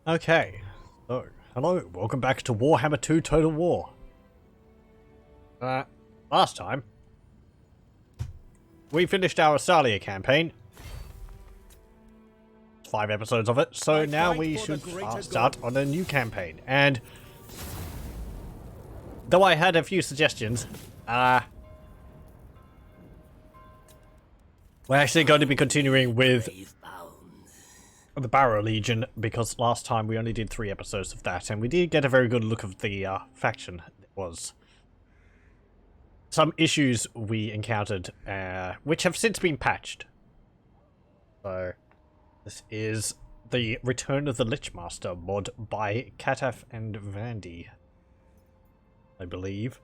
Okay, so hello, welcome back to Warhammer 2 Total War. Last time, we finished our Astalia campaign. 5 episodes of it, so now we should start on a new campaign. And though I had a few suggestions, we're actually going to be continuing with the Barrow Legion, because last time we only did 3 episodes of that, and we did get a very good look of the faction. There was some issues we encountered, which have since been patched. So, this is the Return of the Lichemaster mod by Cataph and Vandy, I believe.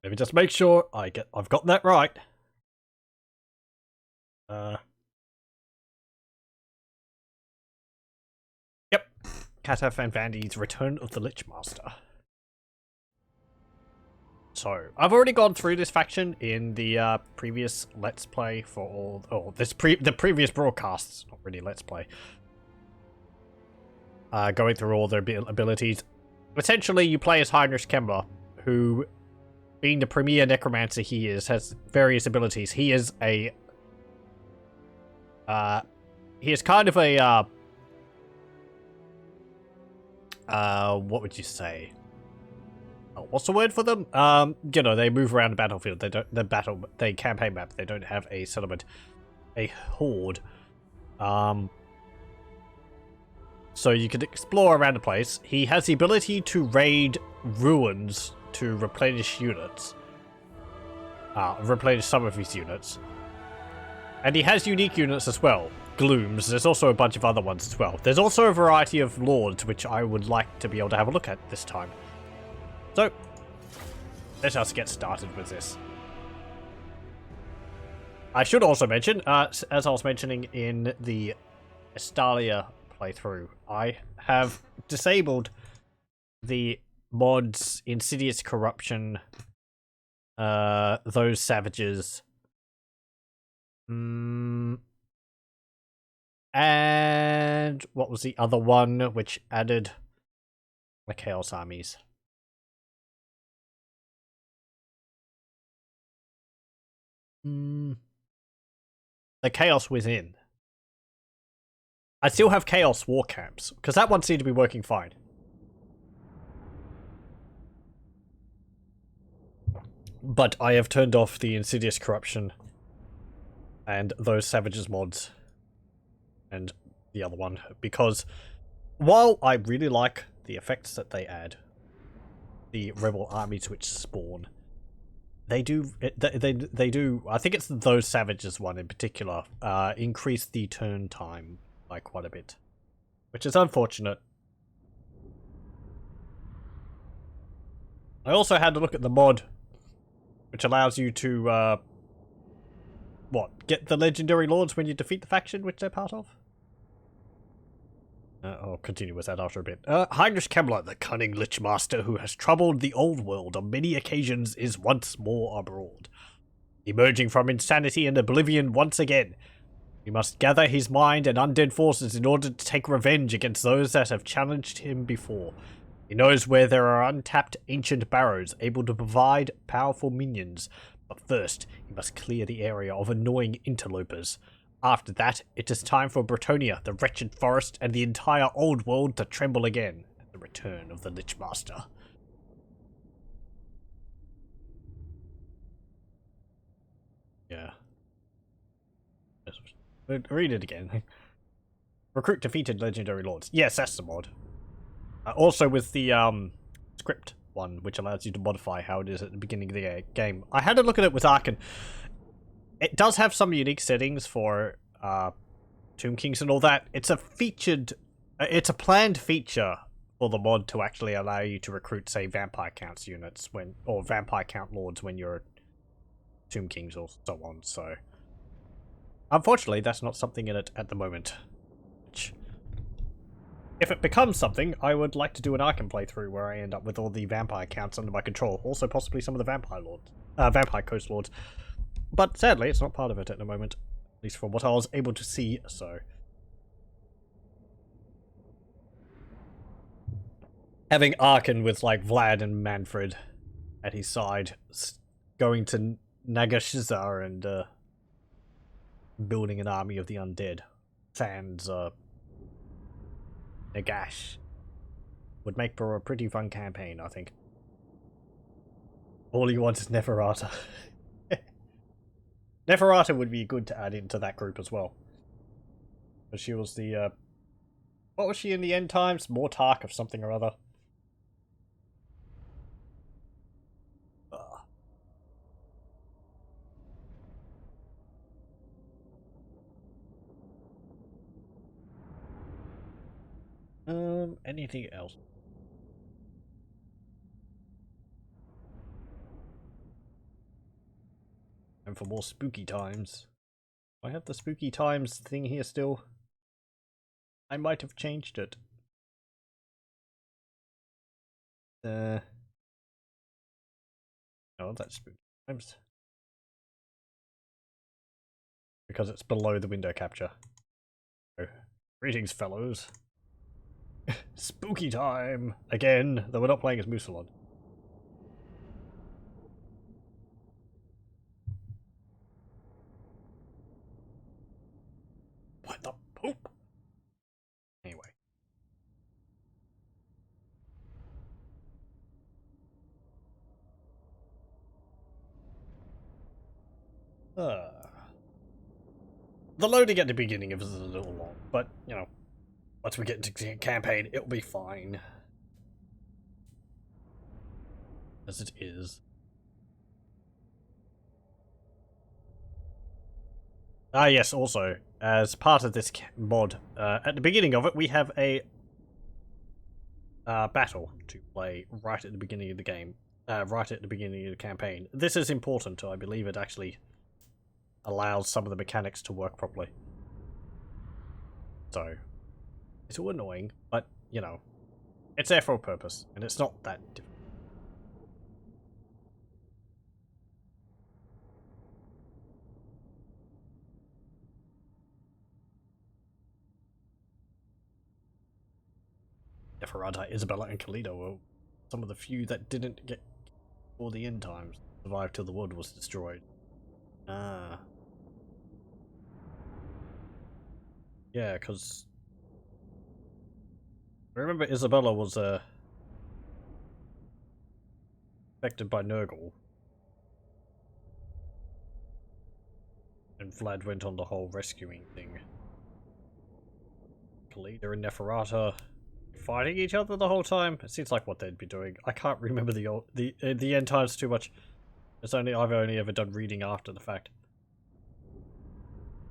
Let me just make sure I've got that right. Yep, Cataph and Vandy's Return of the Lichemaster. So, I've already gone through this faction in the previous Let's Play for all, the previous broadcasts, not really Let's Play. Going through all their abilities. Essentially, you play as Heinrich Kemmler, who, being the premier necromancer he is, has various abilities. He is a... he is kind of a, what would you say? Oh, what's the word for them? You know, they move around the battlefield. They don't, the campaign map. They don't have a settlement, a horde. So you can explore around the place. He has the ability to raid ruins to replenish units. Replenish some of his units. And he has unique units as well. Glooms. There's also a bunch of other ones as well. There's also a variety of lords, which I would like to be able to have a look at this time. So, let us get started with this. I should also mention, as I was mentioning in the Astalia playthrough, I have disabled the mods Insidious Corruption, those savages, and what was the other one which added the Chaos Armies? The Chaos Within. I still have Chaos War Camps, because that one seemed to be working fine. But I have turned off the Insidious Corruption and those Savages mods and the other one, because while I really like the effects that they add, the rebel armies which spawn, they do, I think it's those Savages one in particular, increase the turn time by quite a bit, which is unfortunate. I also had to look at the mod, which allows you to, get the legendary lords when you defeat the faction which they're part of? I'll continue with that after a bit. Heinrich Kemmler, the cunning Lichemaster who has troubled the old world on many occasions, is once more abroad. Emerging from insanity and oblivion once again, he must gather his mind and undead forces in order to take revenge against those that have challenged him before. He knows where there are untapped ancient barrows able to provide powerful minions, but first he must clear the area of annoying interlopers. After that, it is time for Bretonnia, the wretched forest, and the entire old world to tremble again at the return of the Lichemaster. Yeah. Read it again. Recruit defeated legendary lords. Yes, that's the mod. Also with the script one, which allows you to modify how it is at the beginning of the game. I had a look at it with Arkan. It does have some unique settings for Tomb Kings and all that. It's a it's a planned feature for the mod to actually allow you to recruit, say, Vampire Counts units or Vampire Count Lords when you're Tomb Kings or so on. So, unfortunately, that's not something in it at the moment. Which, if it becomes something, I would like to do an Arkham playthrough where I end up with all the Vampire Counts under my control. Also, possibly some of the Vampire Coast Lords. But sadly, it's not part of it at the moment. At least from what I was able to see, so. having Arkin with like Vlad and Manfred at his side, going to Nagashizar and building an army of the undead. Sans Nagash would make for a pretty fun campaign, I think. All he wants is Neferata. Neferata would be good to add into that group as well. But she was the, what was she in the end times? Mortark of something or other. Anything else? And for more spooky times. I have the spooky times thing here still. I might have changed it. Oh, that's spooky times. Because it's below the window capture. So, greetings, fellows. Spooky time! Again, though we're not playing as Mousillon. What the poop? Anyway. The loading at the beginning is a little long, but, you know, once we get into the campaign, it'll be fine. As it is. Ah, yes, also, as part of this mod, at the beginning of it, we have a battle to play right at the beginning of the game. Right at the beginning of the campaign. This is important, I believe it actually allows some of the mechanics to work properly. So, it's all annoying, but, you know, it's there for a purpose, and it's not that difficult. Neferata, Isabella, and Khalida were some of the few that didn't get all the end times, survived till the world was destroyed. Ah. Yeah, because I remember Isabella was affected by Nurgle. And Vlad went on the whole rescuing thing. Khalida and Neferata fighting each other the whole time. It seems like what they'd be doing. I can't remember the end times too much. I've only ever done reading after the fact.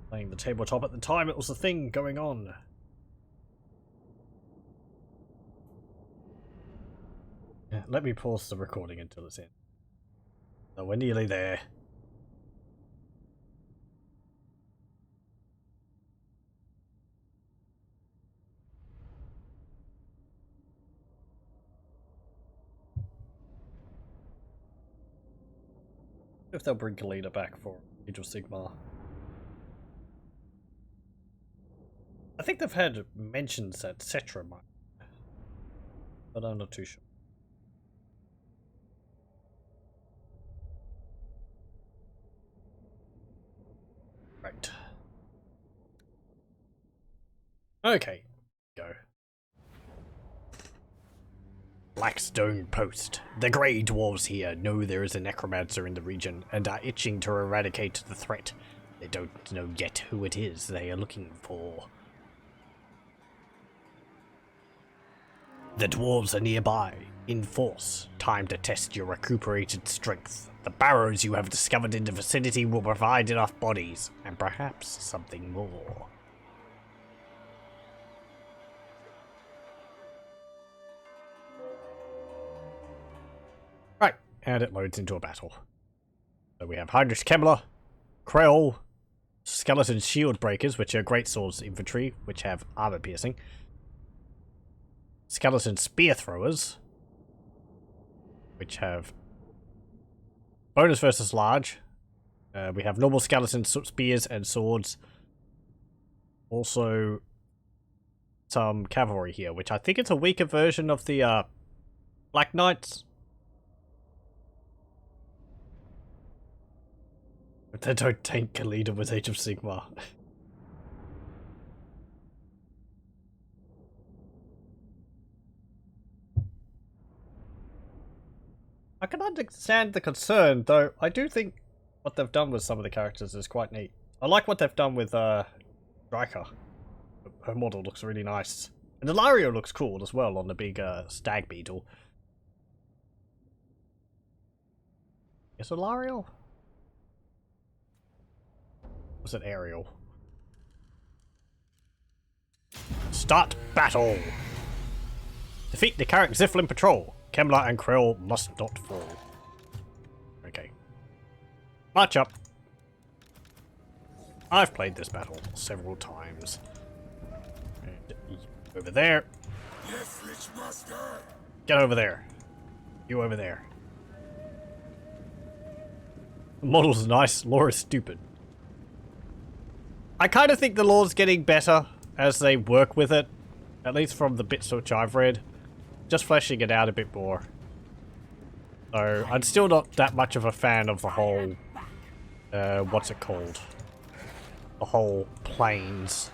Playing the tabletop at the time, it was the thing going on. Yeah, let me pause the recording until it's in. So we're nearly there. If they'll bring Khalida back for Age of Sigmar. I think they've had mentions that Cetra might, but I'm not too sure. Right. Okay. Go. Blackstone Post. The Grey Dwarves here know there is a necromancer in the region and are itching to eradicate the threat. They don't know yet who it is they are looking for. The dwarves are nearby, in force. Time to test your recuperated strength. The barrows you have discovered in the vicinity will provide enough bodies, and perhaps something more. Right, and it loads into a battle. So we have Heinrich Kemmler, Kreol, Skeleton Shield Breakers, which are great swords infantry, which have armor piercing. Skeleton Spear Throwers, which have bonus versus large. We have normal skeleton spears and swords. Also, some cavalry here, which I think it's a weaker version of the Black Knights. But they don't tank a leader with Age of Sigmar. I can understand the concern, though I do think what they've done with some of the characters is quite neat. I like what they've done with Striker. Her model looks really nice. And Ilario looks cool as well on the big stag beetle. Is it Ilario? Was it Ariel? Start battle! Defeat the Carrick Ziflin patrol. Kemmler and Krell must not fall. Okay. March up. I've played this battle several times. And over there. Yes, Lichemaster. Get over there. You over there. The model's nice, lore is stupid. I kind of think the lore's getting better as they work with it. At least from the bits which I've read. Just fleshing it out a bit more. So, I'm still not that much of a fan of the whole... what's it called? The whole planes.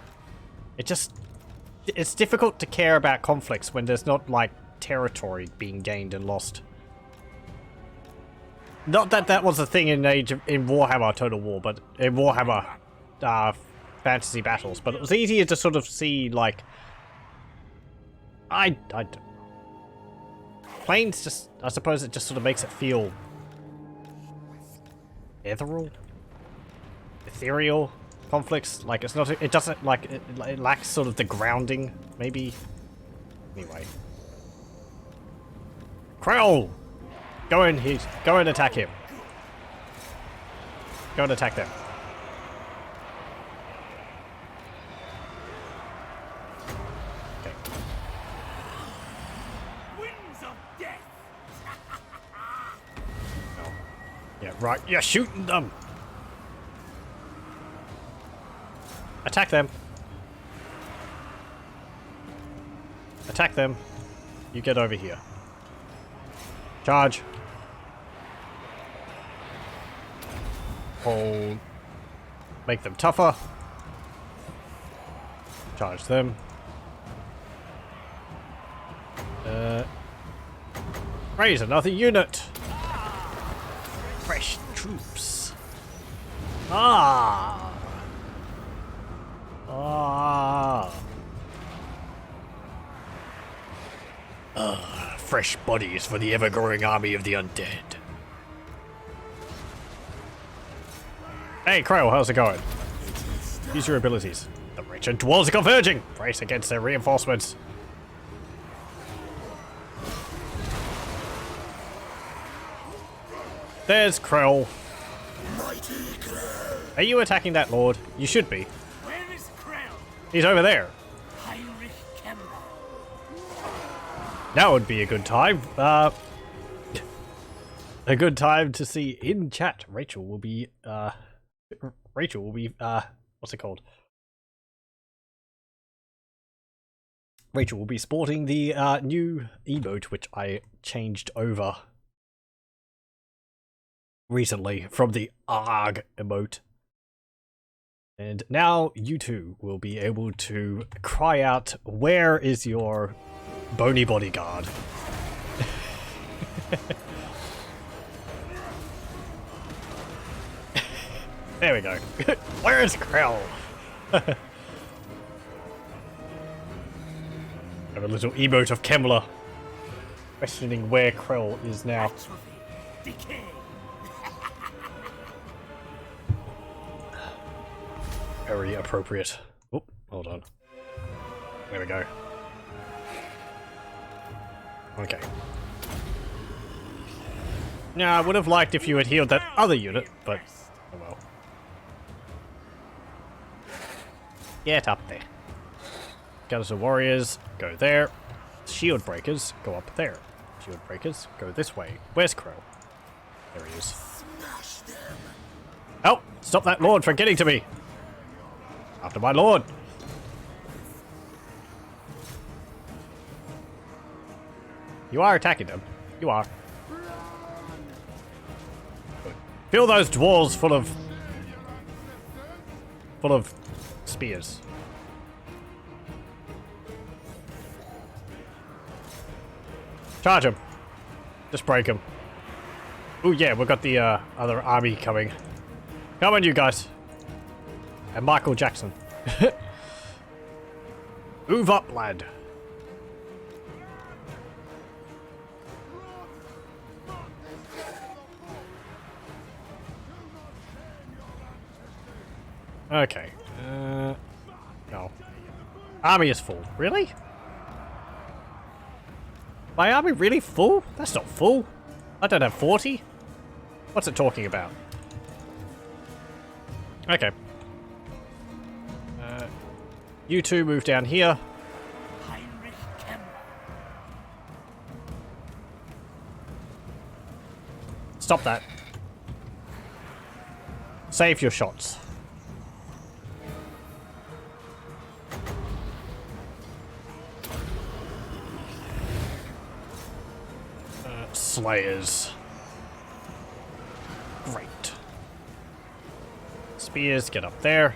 It's difficult to care about conflicts when there's not, like, territory being gained and lost. Not that that was a thing in Warhammer Total War, but in Warhammer Fantasy Battles, but it was easier to sort of see, like... I don't... Planes just... I suppose it just sort of makes it feel... ethereal? Ethereal conflicts? Like, it's not... It doesn't, like... It lacks sort of the grounding, maybe? Anyway. Krell! Go and attack him. Go and attack them. Okay. Winds of death. Oh. Yeah, right. You're shooting them. Attack them. Attack them. You get over here. Charge. Hold. Make them tougher. Charge them. Raise another unit. Fresh troops. Ah. Fresh bodies for the ever-growing army of the undead. Hey, Crow, how's it going? Use your abilities. The wretched dwarves are converging! Brace against their reinforcements. There's Krell. Are you attacking that lord? You should be. Where is Krell? He's over there. That would be a good time. A good time to see in chat. Rachel will be, what's it called? Rachel will be sporting the, new emote, which I changed over recently from the ARG emote. And now you two will be able to cry out, "Where is your bony bodyguard?" There we go. Where's Krell? Have a little emote of Kemmler questioning where Krell is now. Decay. Very appropriate. Oh, hold on. There we go. Okay. Now, I would have liked if you had healed that other unit, but oh well. Get up there. Gathers of warriors, go there. Shield breakers, go up there. Shield breakers, go this way. Where's Krell? There he is. Oh! Stop that lord from getting to me! After my lord! You are attacking them. You are. Fill those dwarves full of spears. Charge him. Just break him. Oh yeah, we've got the other army coming. Come on, you guys. And Michael Jackson. Move up, lad. Okay. No. Army is full. Really? My army really full? That's not full. I don't have 40. What's it talking about? Okay. You two move down here. Stop that. Save your shots. Slayers. Great. Spears, get up there.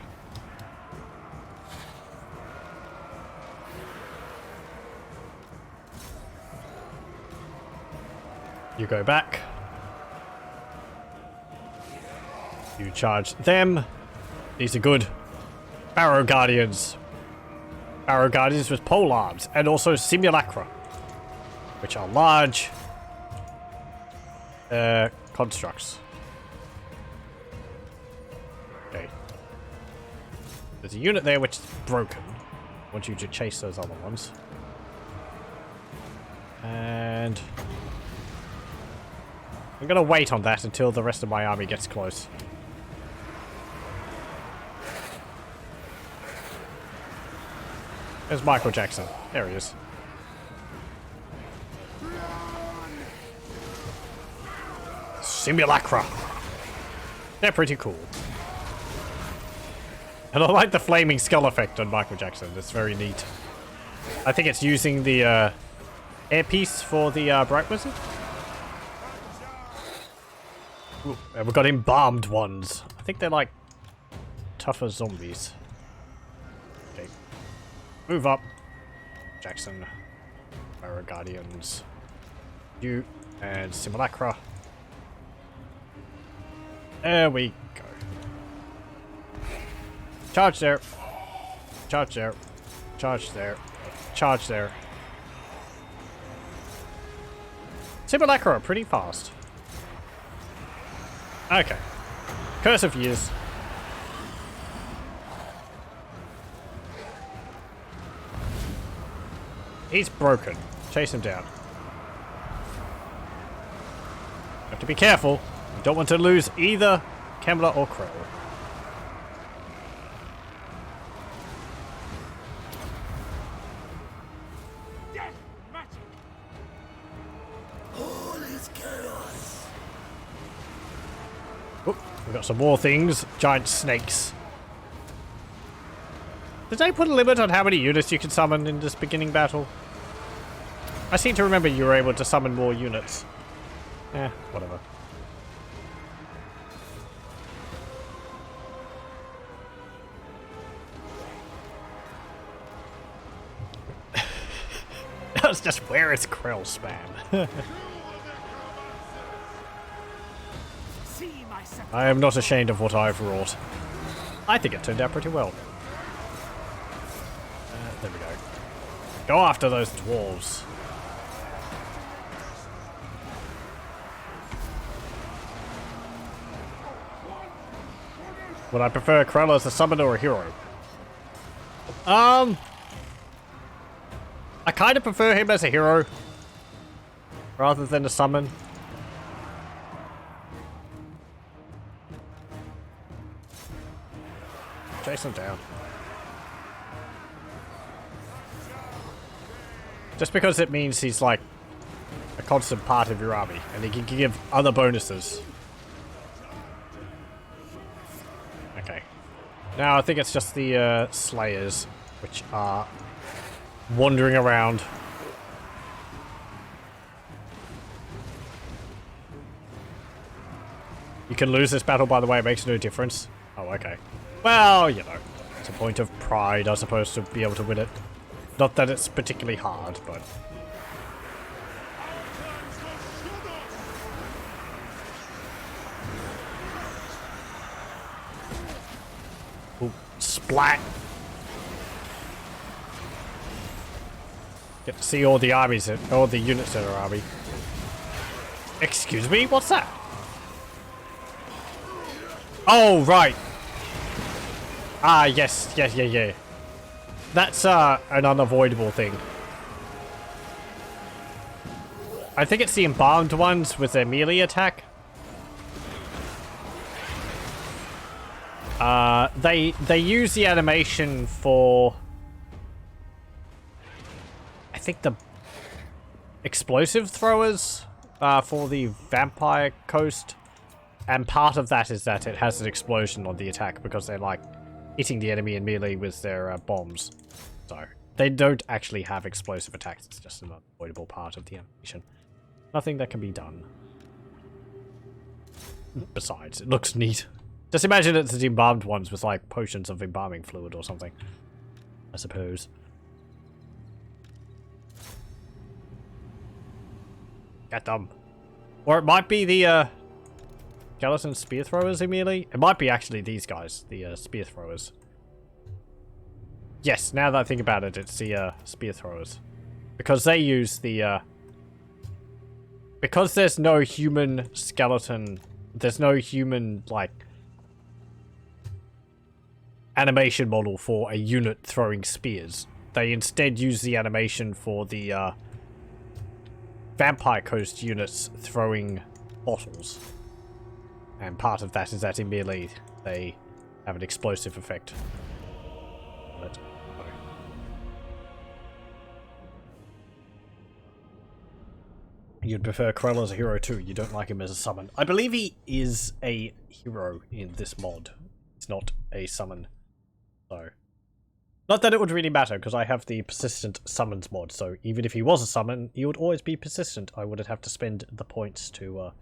You go back. You charge them. These are good. Barrow Guardians. Barrow Guardians with pole arms and also simulacra, which are large constructs. Okay. There's a unit there which is broken. I want you to chase those other ones. And I'm gonna wait on that until the rest of my army gets close. There's Michael Jackson. There he is. Simulacra. They're pretty cool. And I like the flaming skull effect on Michael Jackson. It's very neat. I think it's using the airpiece for the Bright Wizard. Ooh, and we've got embalmed ones. I think they're like tougher zombies. Okay. Move up. Jackson. Barrow Guardians. You and Simulacra. There we go. Charge there. Charge there. Charge there. Charge there. Simulacra are pretty fast. Okay. Curse of Years. He's broken. Chase him down. Have to be careful. You don't want to lose either Kemmler or Krell. Oop, we've got some more things. Giant snakes. Did they put a limit on how many units you can summon in this beginning battle? I seem to remember you were able to summon more units. Eh, whatever. That's just where is Krell spam. I am not ashamed of what I've wrought. I think it turned out pretty well. There we go. Go after those dwarves. Would I prefer Krell as a summoner or a hero? I kind of prefer him as a hero rather than a summon. Chase him down. Just because it means he's like a constant part of your army and he can give other bonuses. Okay. Now I think it's just the Slayers which are wandering around. You can lose this battle, by the way, it makes no difference. Oh, okay. Well, you know, it's a point of pride, I suppose, to be able to win it. Not that it's particularly hard, but... Ooh, splat! Get to see all the armies, all the units in our army. Excuse me, what's that? Oh, right. Ah, yes, yeah. That's an unavoidable thing. I think it's the embalmed ones with their melee attack. They use the animation for... I think the explosive throwers for the vampire coast. And part of that is that it has an explosion on the attack because they're like hitting the enemy in melee with their bombs. So they don't actually have explosive attacks. It's just an unavoidable part of the animation. Nothing that can be done. Besides, it looks neat. Just imagine it's the embalmed ones with like potions of embalming fluid or something. I suppose. Get them. Or it might be the skeleton spear throwers immediately. It might be actually these guys, the spear throwers. Yes, now that I think about it, it's the spear throwers. Because they use the because there's no human skeleton, there's no human like animation model for a unit throwing spears. They instead use the animation for the Vampire Coast units throwing bottles. And part of that is that in melee they have an explosive effect. Let's go. You'd prefer Krell as a hero too, you don't like him as a summon. I believe he is a hero in this mod. It's not a summon. So, not that it would really matter, because I have the persistent summons mod, so even if he was a summon, he would always be persistent. I wouldn't have to spend the points to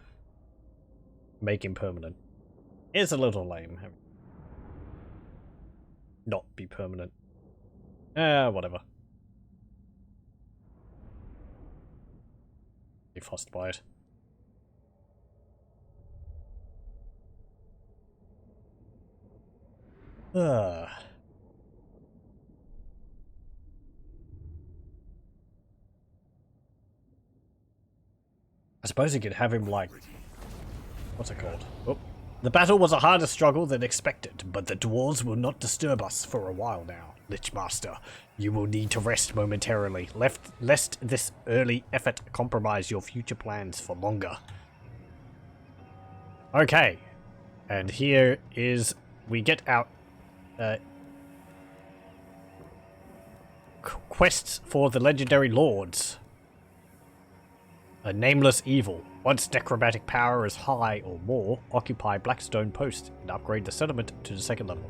make him permanent. It's a little lame. Not be permanent. Whatever. Be fussed by it. I suppose you could have him like... What's it called? Oh. The battle was a harder struggle than expected, but the dwarves will not disturb us for a while now. Lichemaster, you will need to rest momentarily, lest this early effort compromise your future plans for longer. Okay. And here is... We get out... quests for the legendary lords. A nameless evil. Once necromantic power is high or more, occupy Blackstone Post and upgrade the settlement to the 2nd level.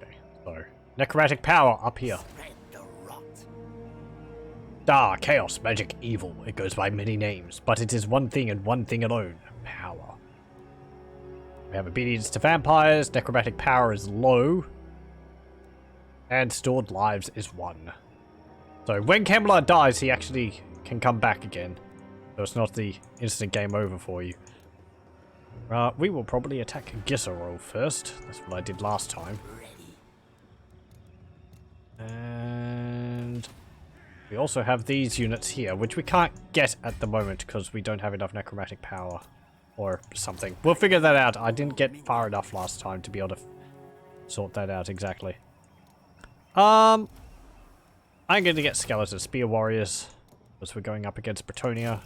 Okay, so necromantic power up here. Chaos, magic, evil. It goes by many names, but it is one thing and one thing alone. Power. We have obedience to vampires, necromantic power is low, and stored lives is 1. So when Kemlar dies, he actually can come back again. So it's not the instant game over for you. We will probably attack Gisero first. That's what I did last time. And we also have these units here, which we can't get at the moment because we don't have enough necromantic power or something. We'll figure that out. I didn't get far enough last time to be able to sort that out exactly. I'm going to get skeleton spear warriors because we're going up against Bretonnia.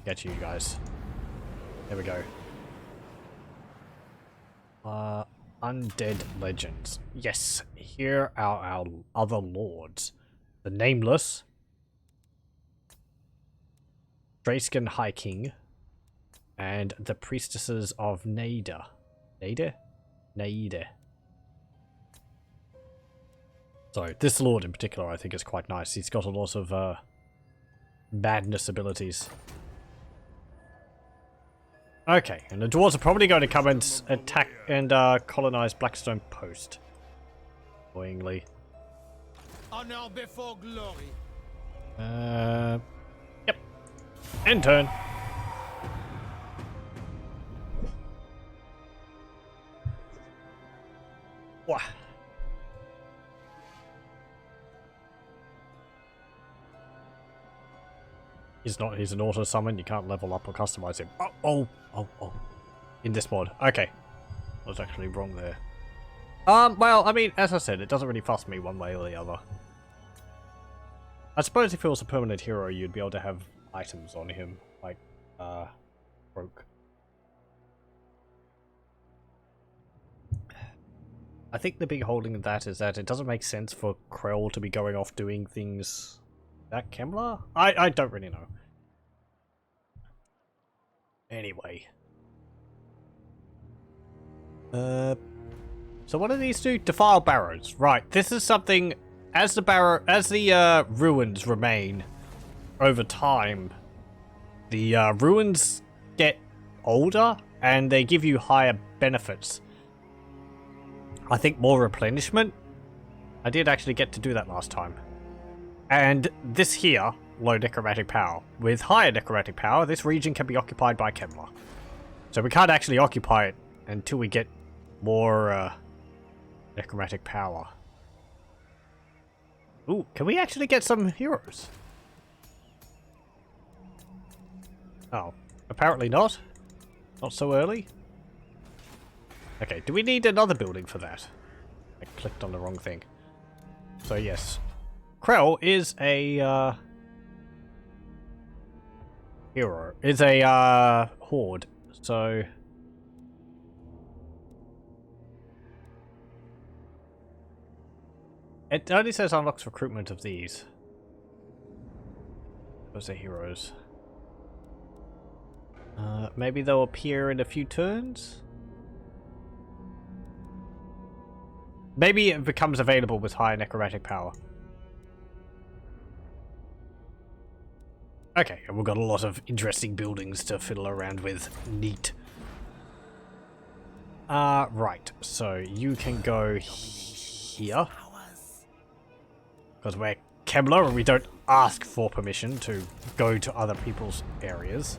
Get you guys. There we go. Undead legends. Yes, here are our other lords. The Nameless, Drayskin High King, and the Priestesses of Naida. Naida? Naida. So, this lord in particular I think is quite nice. He's got a lot of madness abilities. Okay, and the dwarves are probably going to come and attack and colonize Blackstone Post. Annoyingly. Honor before glory. Yep. End turn. Wah. He's an auto summon, you can't level up or customize him. Oh. In this mod. Okay. I was actually wrong there. Well, I mean, as I said, it doesn't really fuss me one way or the other. I suppose if he was a permanent hero, you'd be able to have items on him, like, broke. I think the big holding of that is that it doesn't make sense for Krell to be going off doing things... That Kemmler? I don't really know. Anyway. So what do these do? Defile barrows. Right, this is something... As the ruins remain over time, the ruins get older and they give you higher benefits. I think more replenishment. I did actually get to do that last time. And this here, low necromantic power. With higher necromantic power, this region can be occupied by Kemmler. So we can't actually occupy it until we get more necromantic power. Ooh, can we actually get some heroes? Oh, apparently not. Not so early. Okay, do we need another building for that? I clicked on the wrong thing. So yes. Krell is a hero. Is a horde. So it only says unlocks recruitment of these. Those are heroes. Maybe they'll appear in a few turns? Maybe it becomes available with higher necromantic power. Okay, and we've got a lot of interesting buildings to fiddle around with. Neat. Right. So you can go here. Because we're Kemmler and we don't ask for permission to go to other people's areas.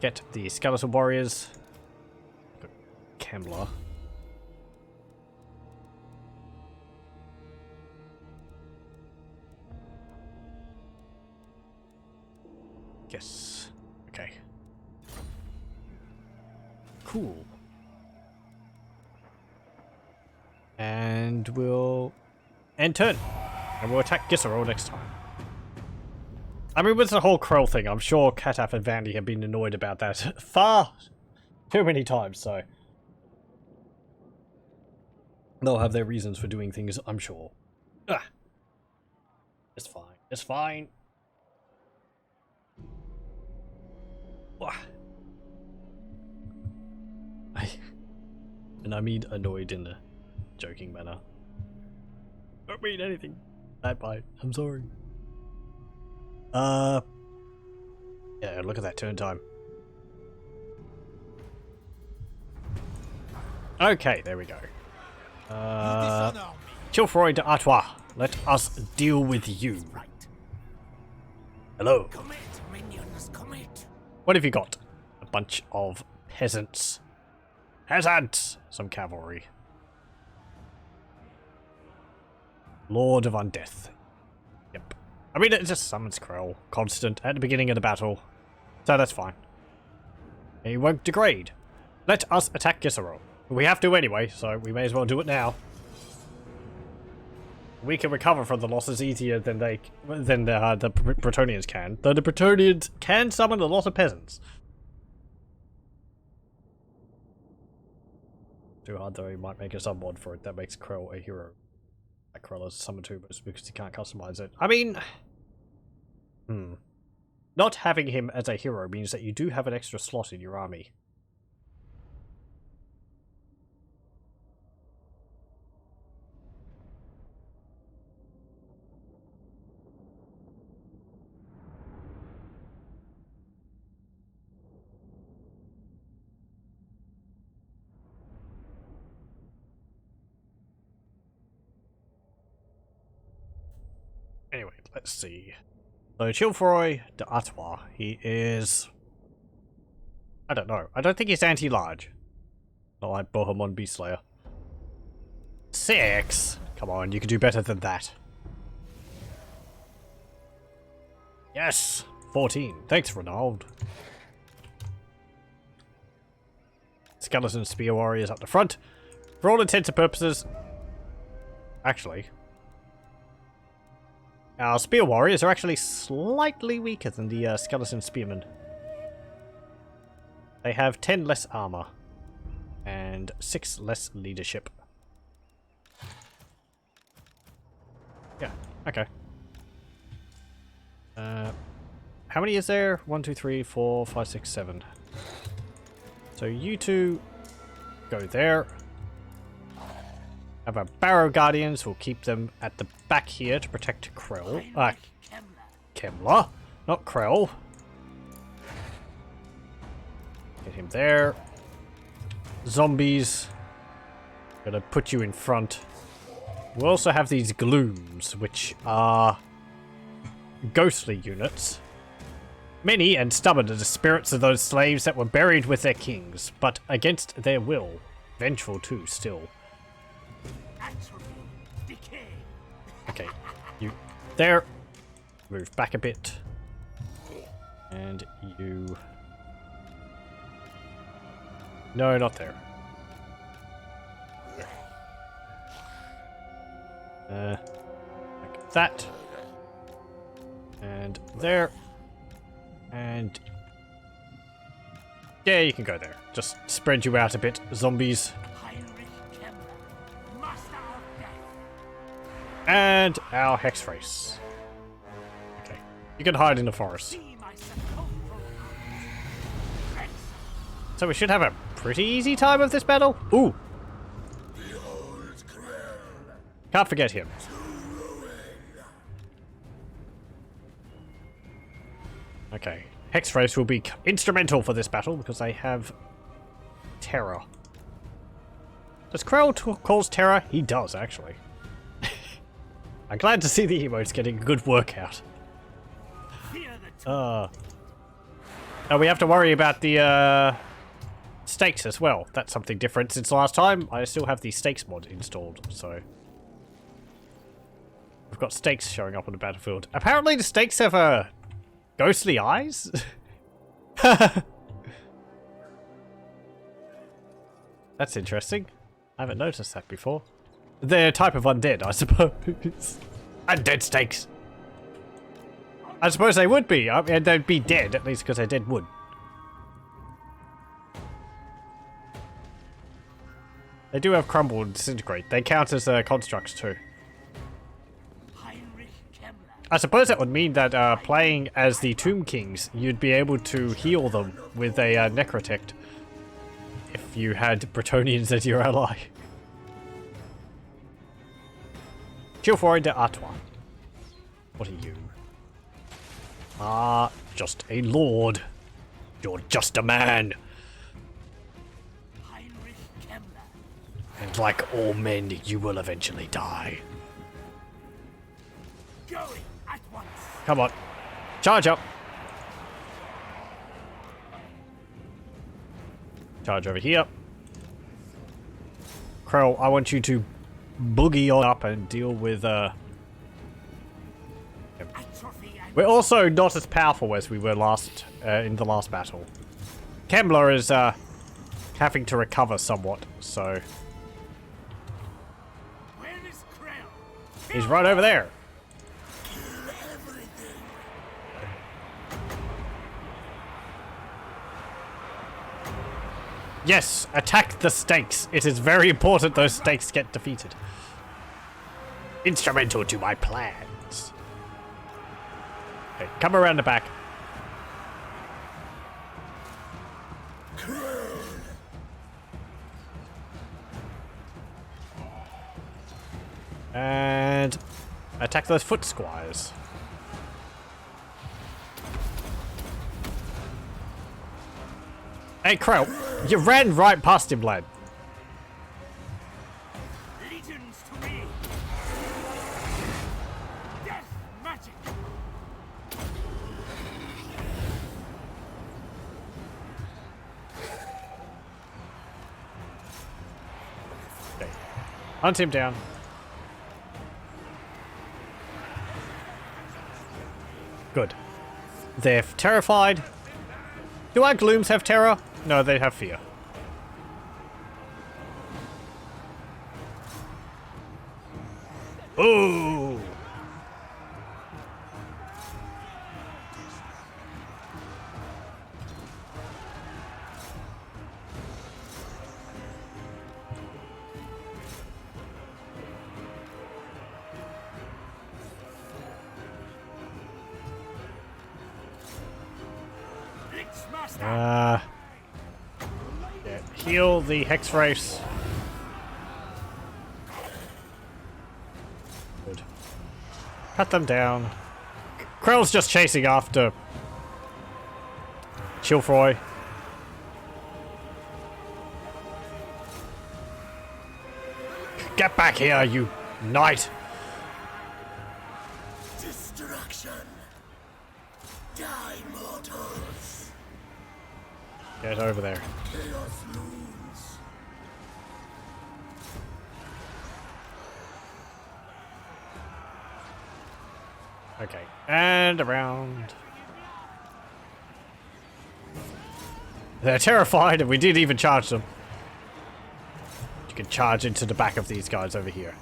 Get the skeletal warriors. Kemmler. Yes. Okay. Cool. And we'll end turn. And we'll attack Gisserol next time. I mean, with the whole Krell thing, I'm sure Cataph and Vandy have been annoyed about that far too many times, so they'll have their reasons for doing things, I'm sure. Ah. It's fine. It's fine. And I mean annoyed in a joking manner. Don't mean anything bad by it. I'm sorry. Yeah, look at that turn time. Okay, there we go. Chilfroy de Artois, let us deal with you. Hello. Commit, minions, commit. What have you got? A bunch of peasants. Peasants! Some cavalry. Lord of Undeath. Yep. I mean, it just summons Krell. Constant at the beginning of the battle. So that's fine. He won't degrade. Let us attack Gisserol. We have to anyway, so we may as well do it now. We can recover from the losses easier than the Bretonnians can. Though the Bretonnians can summon a lot of peasants. Too hard though, he might make a sub-mod for it that makes Krell a hero. Like Krell is summon too, but it's because he can't customize it. I mean... Not having him as a hero means that you do have an extra slot in your army. Anyway, let's see. So Chivalry de Artois, he is... I don't know. I don't think he's anti-large. Not like Bohemond Beastslayer. 6? Come on, you can do better than that. Yes! 14. Thanks, Ronald. Skeleton Spear Warriors up the front. For all intents and purposes... Actually... Our Spear Warriors are actually slightly weaker than the Skeleton Spearmen. They have 10 less armor. And 6 less leadership. Yeah, okay. How many is there? 1, 2, 3, 4, 5, 6, 7. So you two go there. Have our Barrow Guardians. We'll keep them at the back here to protect Krell. Kemler, not Krell. Get him there. Zombies. Gonna put you in front. We also have these glooms, which are ghostly units. Many and stubborn are the spirits of those slaves that were buried with their kings, but against their will. Vengeful too, still. Okay, you there. Move back a bit. And you... No, not there. Like that. And there. And... Yeah, you can go there. Just spread you out a bit, zombies. And our Hex Race. Okay. You can hide in the forest. So we should have a pretty easy time of this battle. Ooh! Can't forget him. Okay. Hex Race will be instrumental for this battle because they have terror. Does Krell cause terror? He does, actually. I'm glad to see the emotes getting a good workout. Now we have to worry about the stakes as well. That's something different since last time. I still have the stakes mod installed, so... We've got stakes showing up on the battlefield. Apparently the stakes have ghostly eyes? That's interesting. I haven't noticed that before. They're a type of undead, I suppose. Undead stakes. I suppose they would be. I mean, they'd be dead, at least because they're dead wood. They do have crumble and disintegrate. They count as constructs too. I suppose that would mean that playing as the Tomb Kings, you'd be able to heal them with a Necrotect if you had Bretonnians as your ally. Chivalry de Artois. What are you? Just a lord. You're just a man. And like all men, you will eventually die. Come on. Charge up. Charge over here. Krell, I want you to boogie on up and deal with, We're also not as powerful as we were last, in the last battle. Kemler is, having to recover somewhat, so... He's right over there. Yes, attack the stakes. It is very important those stakes get defeated. Instrumental to my plans. Okay, come around the back. And attack those foot squires. Hey, Krell, you ran right past him, lad. Hunt him down. Good. They're terrified. Do our glooms have terror? No, they have fear. Ooh! Yeah, heal the Hex Race. Good. Cut them down. Krell's just chasing after Chilfroy. Get back here, you knight! Destruction. Die, mortals. Get over there. Chaos looms. Okay, and around. They're terrified, and we didn't even charge them. You can charge into the back of these guys over here.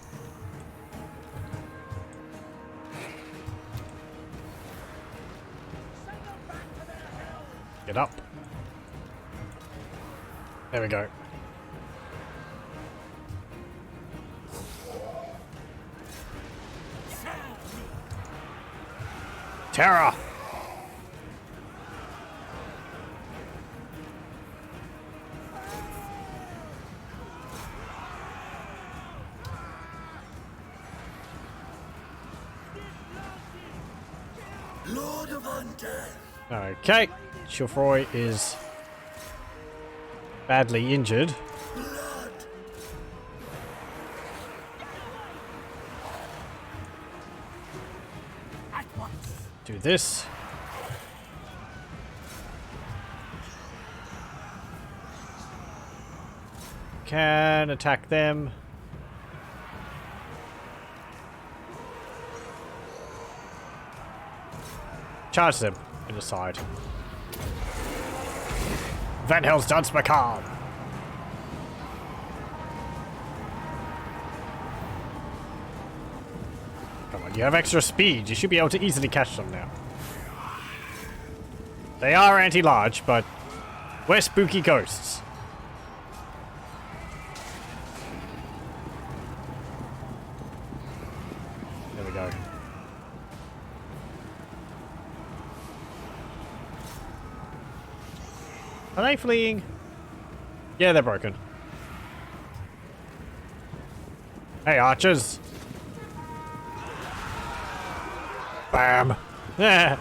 Get up. There we go. Terror! Lord of Undeath. Okay, Chilfroy is badly injured. Blood. At once. Do this. Can attack them. Charge them in the side. Van Hell's Dance Macabre. Come on, you have extra speed. You should be able to easily catch them now. They are anti-large, but we're spooky ghosts. There we go. Are they fleeing? Yeah, they're broken. Hey, archers! Bam! There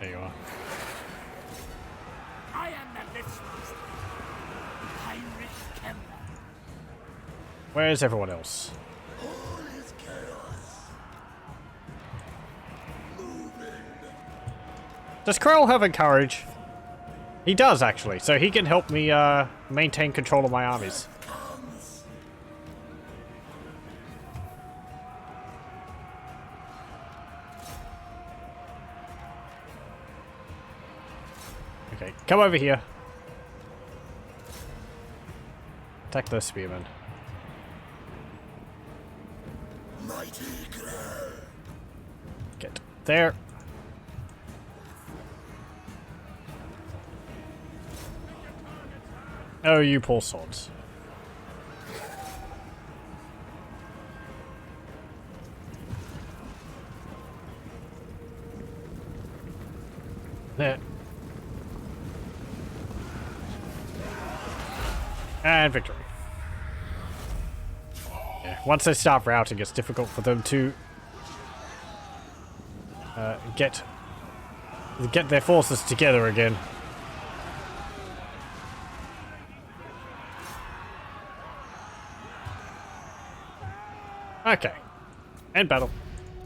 you are. I am the Lichemaster. Heinrich Kemper. Where's everyone else? All is chaos. Moving. Does Krell have encourage? He does, actually, so he can help me maintain control of my armies. Comes. Okay, come over here. Attack those spearmen. Mighty Grell. Get there. Oh, you poor sods. There. And victory. Yeah, once they start routing, it's difficult for them to get their forces together again. Okay. End battle.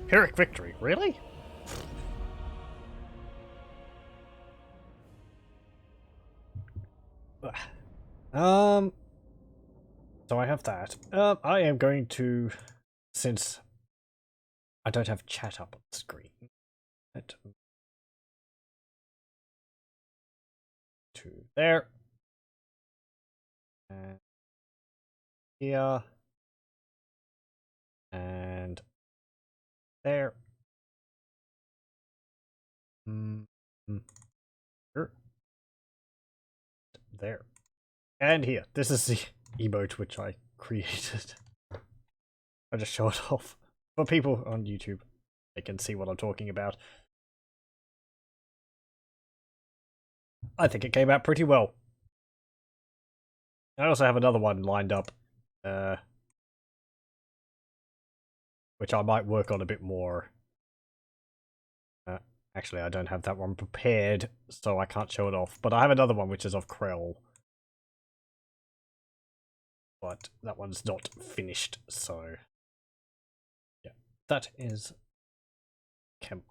Pyrrhic victory. Really? Ugh. So I have that. I am going to, since I don't have chat up on the screen, to there, and here, and there. Sure. There. And here. This is the emote which I created. I just show it off. For people on YouTube, they can see what I'm talking about. I think it came out pretty well. I also have another one lined up. Which I might work on a bit more. Actually, I don't have that one prepared, so I can't show it off. But I have another one which is of Krell. But that one's not finished, so... yeah, that is... Kemper.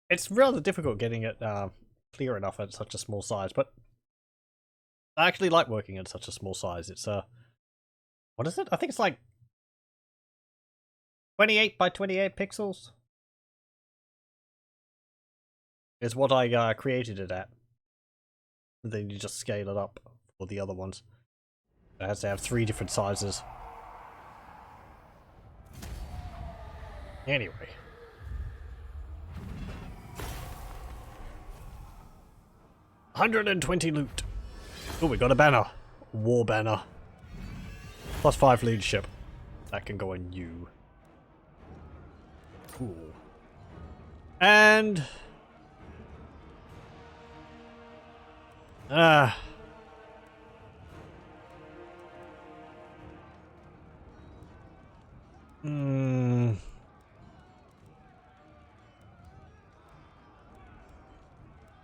It's rather difficult getting it clear enough at such a small size, but I actually like working at such a small size. It's what is it? I think it's like 28 by 28 pixels is what I created it at. And then you just scale it up for the other ones. It has to have 3 different sizes. Anyway. $120 loot. Oh, we got a banner. War banner. +5 leadership. That can go on you. Cool. And...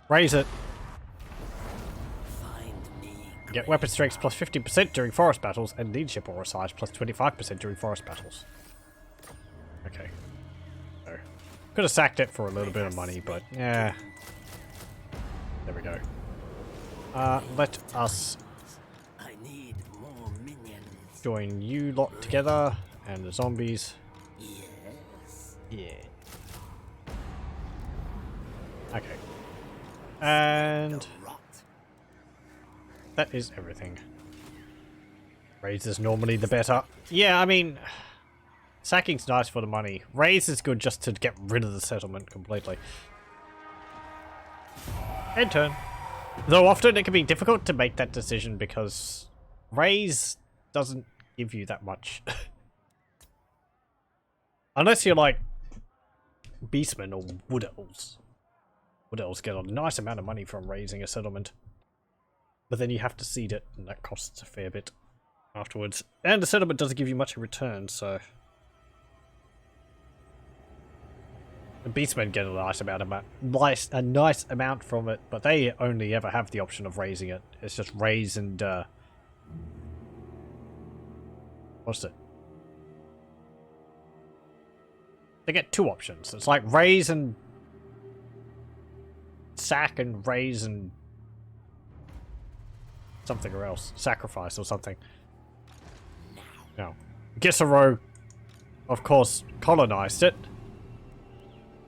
raise it. Get weapon strengths +50% during forest battles, and leadership aura size +25% during forest battles. Okay. So, could have sacked it for a little bit of money, but yeah. There we go. Let us join you lot together, and the zombies. Yeah. Okay. And... that is everything. Raise is normally the better. Yeah, I mean... sacking's nice for the money. Raise is good just to get rid of the settlement completely. End turn. Though often it can be difficult to make that decision because... raise doesn't give you that much. Unless you're like... beastmen or wood elves. Wood elves get a nice amount of money from raising a settlement. But then you have to seed it, and that costs a fair bit afterwards. And the settlement doesn't give you much in return, so... the beastmen get a nice amount from it, but they only ever have the option of raising it. It's just raise and, what's it? They get 2 options. It's like raise and... sack and raise and... something or else. Sacrifice or something. No. Gissero, of course, colonized it.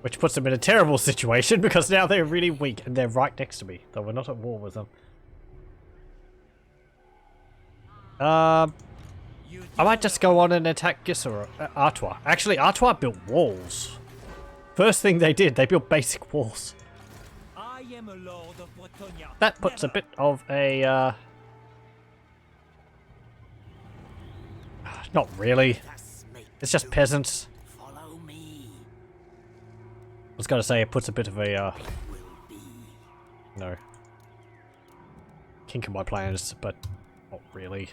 Which puts them in a terrible situation because now they're really weak and they're right next to me. Though we're not at war with them. I might just go on and attack Gissero, Artois. Actually, Artois built walls. First thing they did, they built basic walls. I am a lord of Bretonnia. That puts a bit of a, not really. It's just peasants. Follow me. I was gonna say it puts a bit of a, no. Kink in my plans, but not really.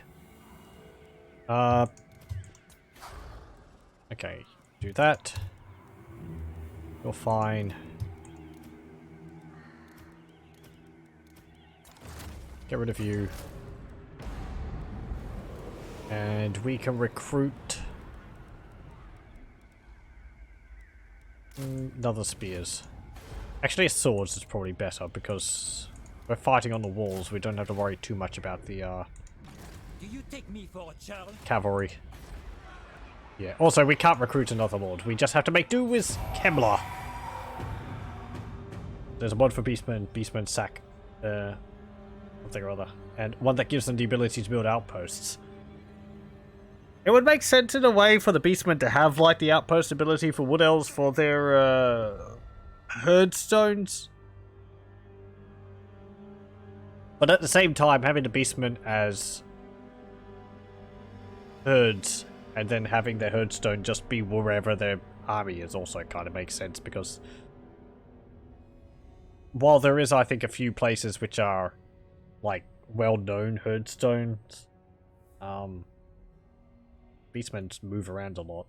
Okay, do that. You're fine. Get rid of you. And we can recruit Another spears. Actually, swords is probably better because we're fighting on the walls. We don't have to worry too much about the Do you take me for a child? cavalry. Yeah. Also, we can't recruit another lord. We just have to make do with Kemlar. There's a mod for Beastmen. Beastmen sack something or other, and one that gives them the ability to build outposts. It would make sense in a way for the Beastmen to have like the outpost ability for Wood Elves for their herd stones. But at the same time, having the Beastmen as herds and then having their herdstone just be wherever their army is also kind of makes sense, because while there is, I think, a few places which are like well-known herdstones, Beastmen move around a lot.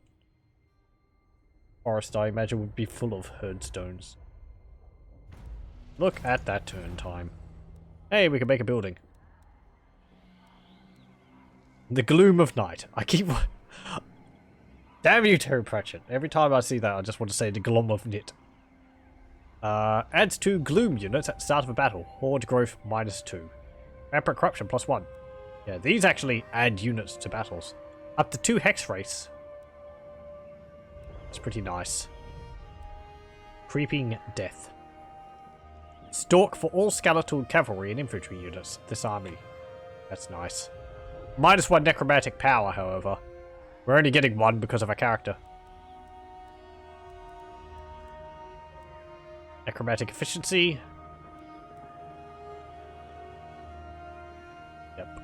Forest, I imagine, would be full of herdstones. Look at that turn time. Hey, we can make a building. The gloom of night. I keep... Damn you, Terry Pratchett. Every time I see that, I just want to say the gloom of nit. Adds 2 gloom units at the start of a battle. Horde growth -2. Vampire corruption +1. Yeah, these actually add units to battles. Up to 2 hex race. It's pretty nice. Creeping death. Stalk for all skeletal cavalry and infantry units. This army. That's nice. -1 necromantic power, however. We're only getting 1 because of our character. Necromantic efficiency. Yep.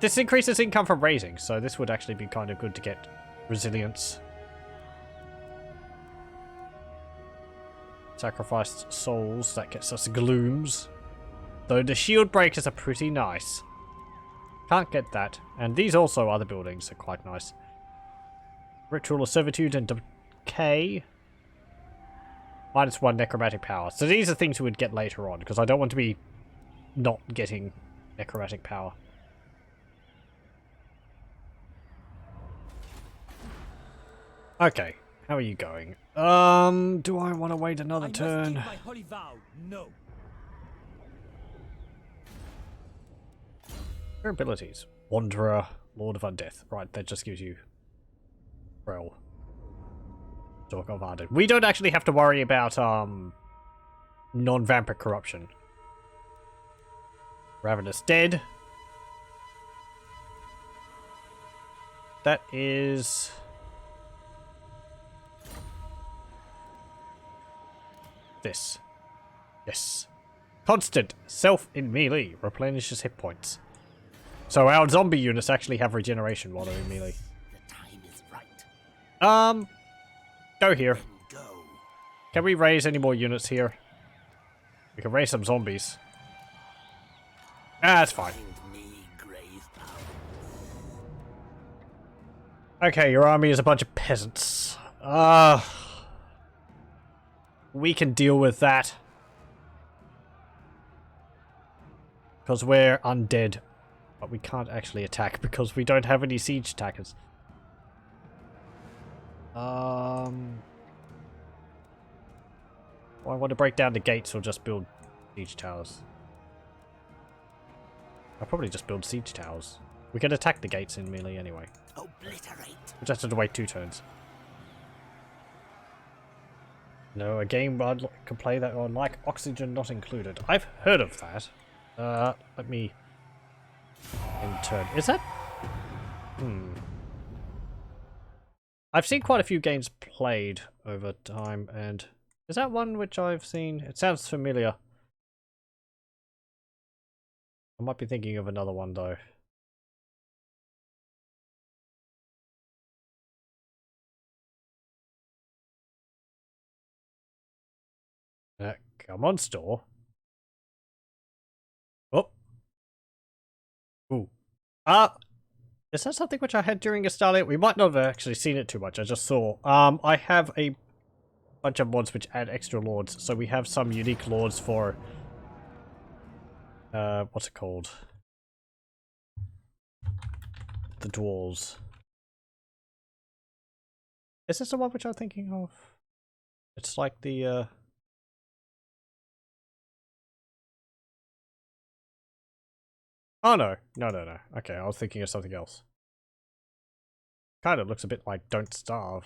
This increases income from raising, so this would actually be kind of good to get resilience. Sacrificed souls, that gets us glooms. Though the shield breakers are pretty nice. Can't get that. And these also other buildings are quite nice. Ritual of Servitude and Decay. -1 necromantic power. So these are things we would get later on, because I don't want to be not getting necromantic power. Okay, how are you going? Do I want to wait another turn? Must keep my holy vow. No. Your abilities. Wanderer, Lord of Undeath. Right, that just gives you Rel. Talk of Ardent. We don't actually have to worry about non-vampire corruption. Ravenous dead. That is this. Yes. Constant self in melee replenishes hit points. So our zombie units actually have regeneration while they're in melee. The time is right. Go here. Then go. Can we raise any more units here? We can raise some zombies. Ah, that's fine. Find me grave power. Okay, your army is a bunch of peasants. We can deal with that. Because we're undead. But we can't actually attack because we don't have any siege attackers. Do I want to break down the gates or just build siege towers? I'll probably just build siege towers. We can attack the gates in melee anyway. Obliterate. We just have to wait 2 turns. No, a game I can play that on like oxygen not included. I've heard of that. Let me in turn. Is that? I've seen quite a few games played over time, and is that one which I've seen? It sounds familiar. I might be thinking of another one though. Come on, store. Oh. Ooh. Is that something which I had during a Starlight? We might not have actually seen it too much. I just saw. I have a bunch of mods which add extra lords. So we have some unique lords for what's it called? The dwarves. Is this the one which I'm thinking of? It's like the Oh no. No. Okay, I was thinking of something else. Kind of looks a bit like Don't Starve.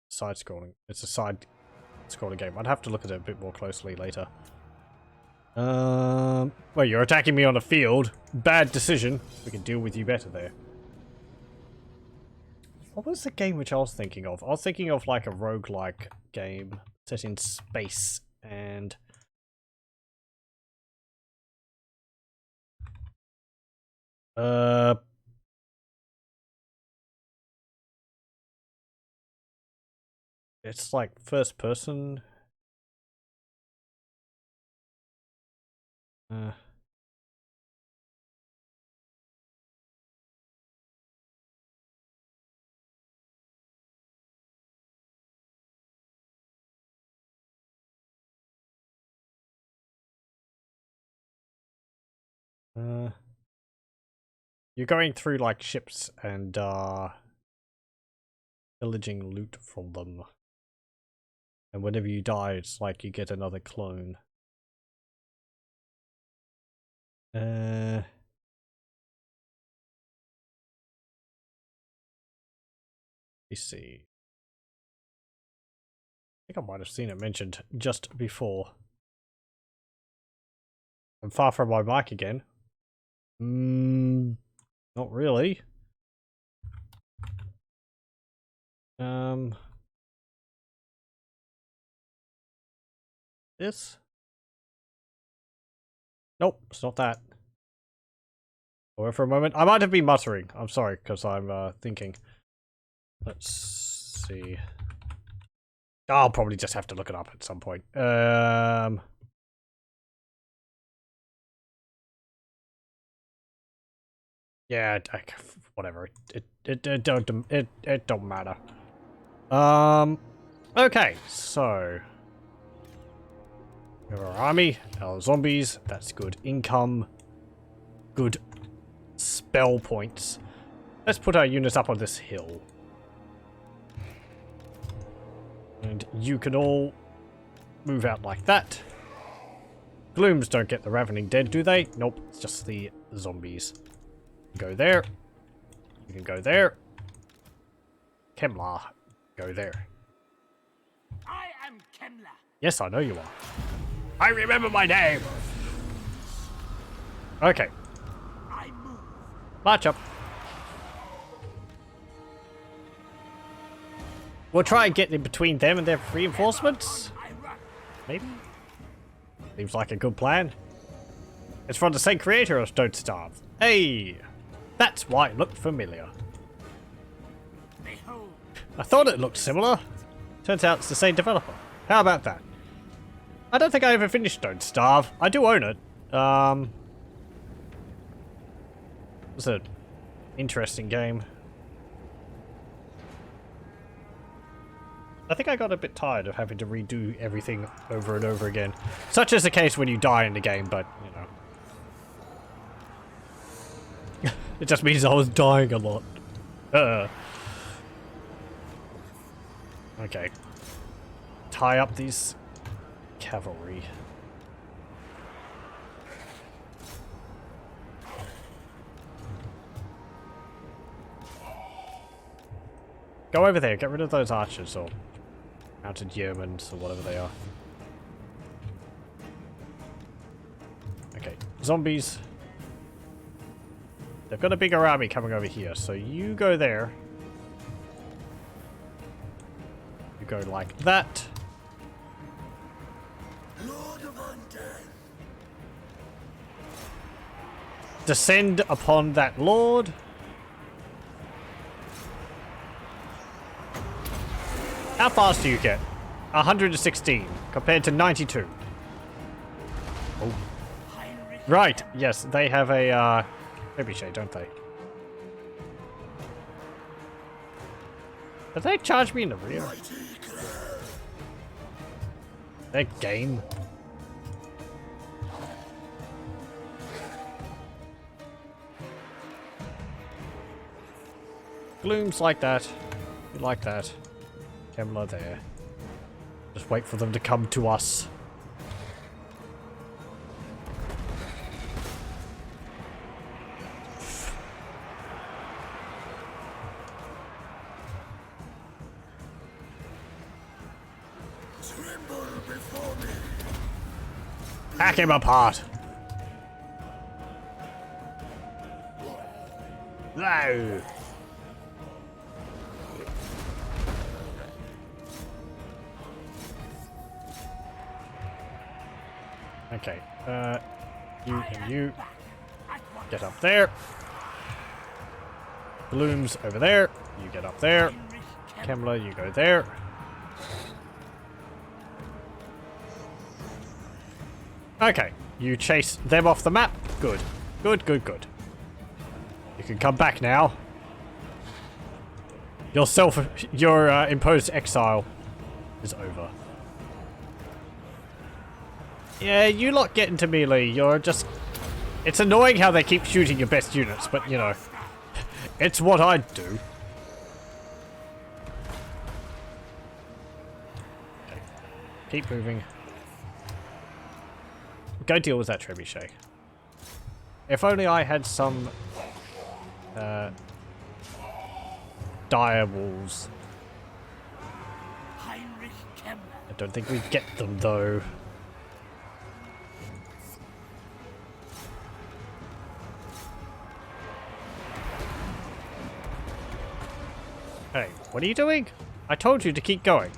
Side scrolling. It's a side scrolling game. I'd have to look at it a bit more closely later. Well, you're attacking me on a field. Bad decision. We can deal with you better there. What was the game which I was thinking of? I was thinking of like a roguelike game set in space and... It's like first person. Uh... You're going through like ships and pillaging loot from them. And whenever you die, it's like you get another clone. Let me see. I think I might have seen it mentioned just before. I'm far from my mic again. Not really. This? Nope, it's not that. Or for a moment. I might have been muttering. I'm sorry, because I'm thinking. Let's see. I'll probably just have to look it up at some point. Yeah, whatever. It don't matter. Okay, so we have our army, our zombies. That's good income, good spell points. Let's put our units up on this hill, and you can all move out like that. Glooms don't get the ravening dead, do they? Nope. It's just the zombies. Go there. You can go there. Kemlar, go there. I am Kemla. Yes, I know you are. I remember my name. Okay. I move. March up. We'll try and get in between them and their reinforcements. I run. Maybe? Seems like a good plan. It's from the same creator of Don't Starve. Hey! That's why it looked familiar. Behold. I thought it looked similar. Turns out it's the same developer. How about that? I don't think I ever finished Don't Starve. I do own it. It's an interesting game. I think I got a bit tired of having to redo everything over and over again. Such is the case when you die in the game, but, you know. It just means I was dying a lot. Okay. Tie up these cavalry. Go over there, get rid of those archers or mounted yeomen or whatever they are. Okay, zombies. They've got a bigger army coming over here, so you go there. You go like that. Lord of Undead. Descend upon that lord. How fast do you get? 116 compared to 92. Oh. Right, yes, they have a trebuchet, don't they? Did they charge me in the rear? They're game. Glooms like that. You like that. Kemlar there. Just wait for them to come to us. Tremble before me. Hack him apart. No. Okay, you and you get up there. Bloom's over there. You get up there. Kemmler, you go there. Okay, you chase them off the map. Good. Good, good, good. You can come back now. Your imposed exile is over. Yeah, you lot get into melee. You're just... It's annoying how they keep shooting your best units, but you know, it's what I'd do. Okay. Keep moving. Go deal with that trebuchet. If only I had some dire walls. I don't think we get them though. Hey, what are you doing? I told you to keep going.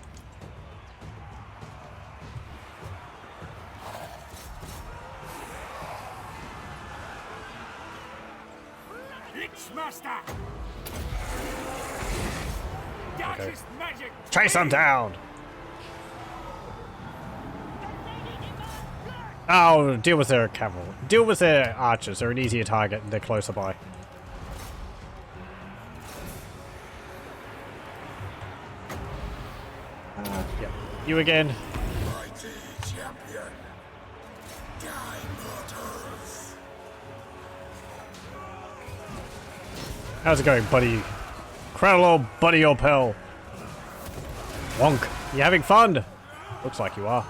Lichemaster. Okay. Magic. Chase them down! Oh, deal with their cavalry. Deal with their archers. They're an easier target and they're closer by. Yep. You again. Mighty champion. Die mortals. How's it going, buddy? Crownlaw, buddy or pal? Wonk. You having fun? Looks like you are.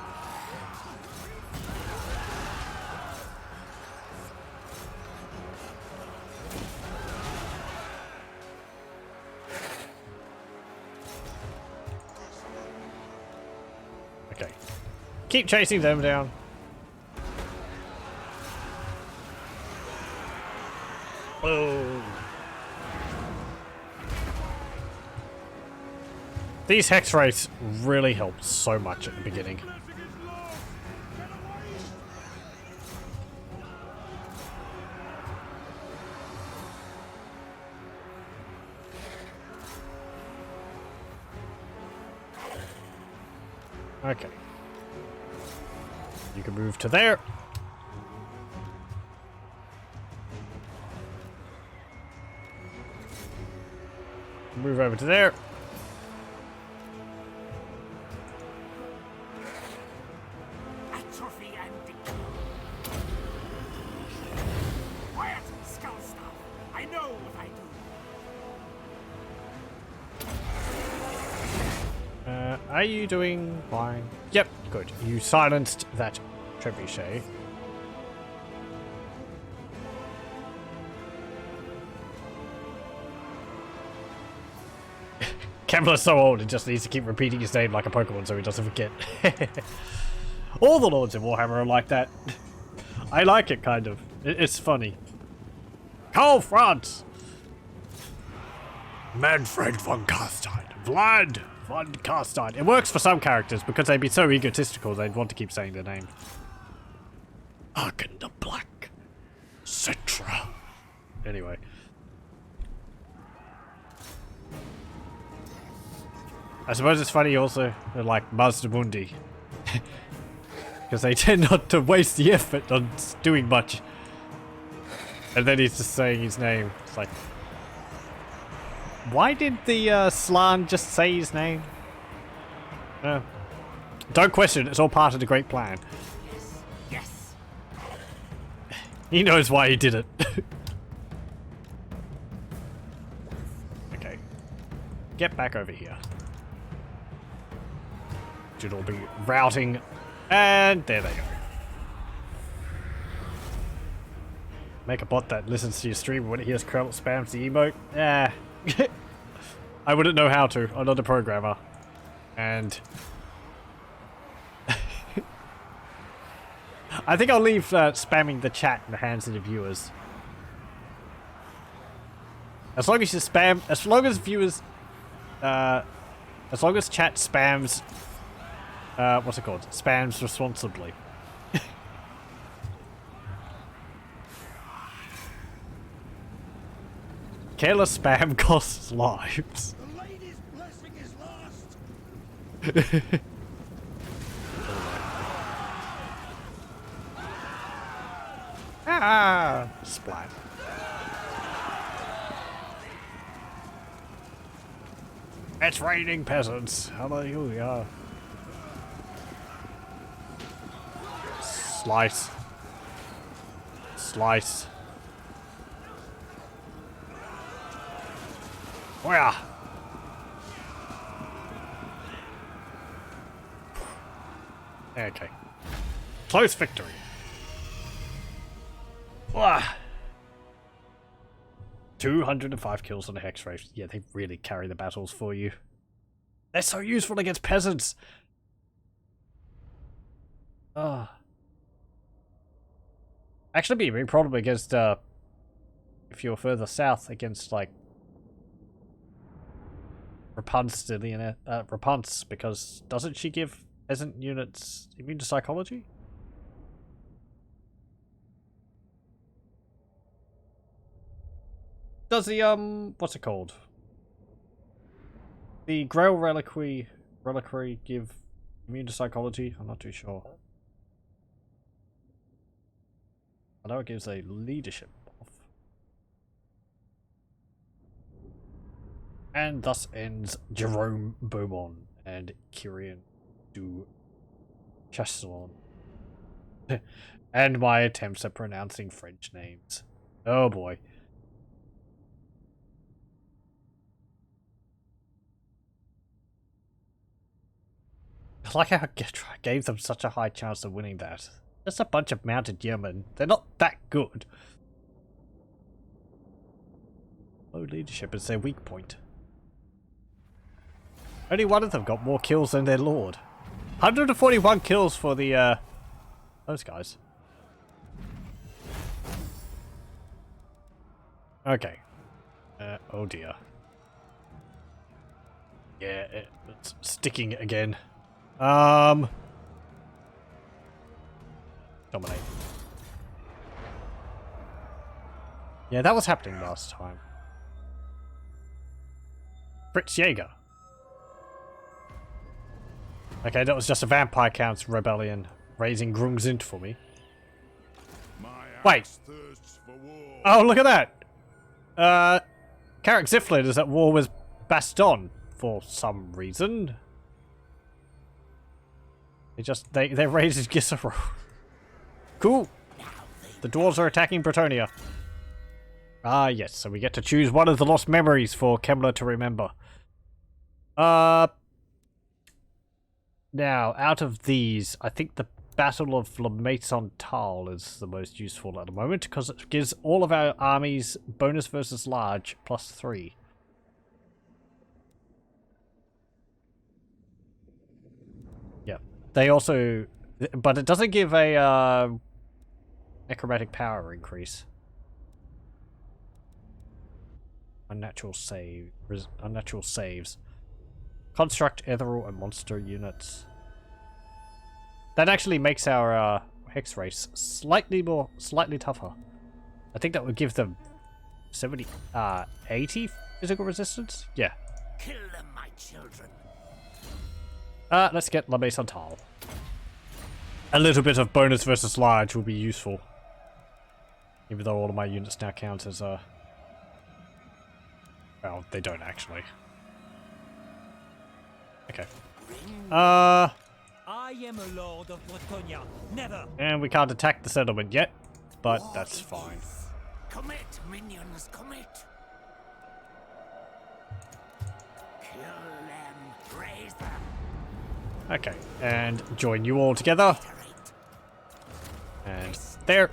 Okay. Keep chasing them down. Oh. These hex rates really helped so much at the beginning. Okay. You can move to there. Move over to there. Atrophy and decay. Quiet, skull stuff. I know what I do. Are you doing fine? Yep, good. You silenced that trebuchet. Kemmler's so old, it just needs to keep repeating his name like a Pokemon so he doesn't forget. All the lords in Warhammer are like that. I like it, kind of. It's funny. Karl Franz! Manfred von Carstein. Vlad von Carstein. It works for some characters because they'd be so egotistical they'd want to keep saying their name. Arkan the Black. Citra. Anyway. I suppose it's funny also, they're like Mazdamundi. Because they tend not to waste the effort on doing much. And then he's just saying his name. It's like... Why did the Slan just say his name? Don't question it, it's all part of the great plan. Yes, yes. He knows why he did it. Okay. Get back over here. Should all be routing. And there they go. Make a bot that listens to your stream when it hears Colonel spams the emote. Yeah. I wouldn't know how to. I'm not a programmer. And I think I'll leave spamming the chat in the hands of the viewers. As long as you spam, as long as viewers, as long as chat spams, what's it called? Spams responsibly. Careless spam costs lives. The lady's blessing is lost. Ah, splat. It's raining peasants. Hallelujah. Slice. Slice. Where? Okay. Close victory. Wah. 205 kills on the hex race. Yeah, they really carry the battles for you. They're so useful against peasants. Actually, be a big problem against if you're further south against like Rapunzel, because doesn't she give peasant units immune to psychology? Does the what's it called? The Grail reliquary give immune to psychology? I'm not too sure. I know it gives a leadership buff. And thus ends Jerome Beaumont and Kyrian du Chastelon. And my attempts at pronouncing French names. Oh boy. I like how I gave them such a high chance of winning that. Just a bunch of mounted yeomen. They're not that good. Low leadership is their weak point. Only one of them got more kills than their lord. 141 kills for the, those guys. Okay. Oh dear. Yeah, it's sticking again. Dominate. Yeah, that was happening last time. Fritz Jaeger. Okay, that was just a Vampire Count's rebellion raising Grungzint for me. Wait. Oh, look at that! Carrick Ziflin is at war with Baston for some reason. They raised Gisero. Cool. The dwarves are attacking Bretonia. Ah, yes, so we get to choose one of the lost memories for Kemmler to remember. Now, out of these, I think the Battle of La Maison Tal is the most useful at the moment, because it gives all of our armies bonus versus large +3. Yeah. They also... But it doesn't give a necromantic power increase. Unnatural saves. Construct ethereal and monster units. That actually makes our hex race slightly tougher. I think that would give them 80 physical resistance? Yeah. Kill them, my children. Let's get La Maison Tal. A little bit of bonus versus large will be useful. Even though all of my units now count as well, they don't actually. Okay. I am a lord of Bretonia. Never. And we can't attack the settlement yet, but that's fine. Commit, minions, commit. Kill them, raise them. Okay, and join you all together. And there.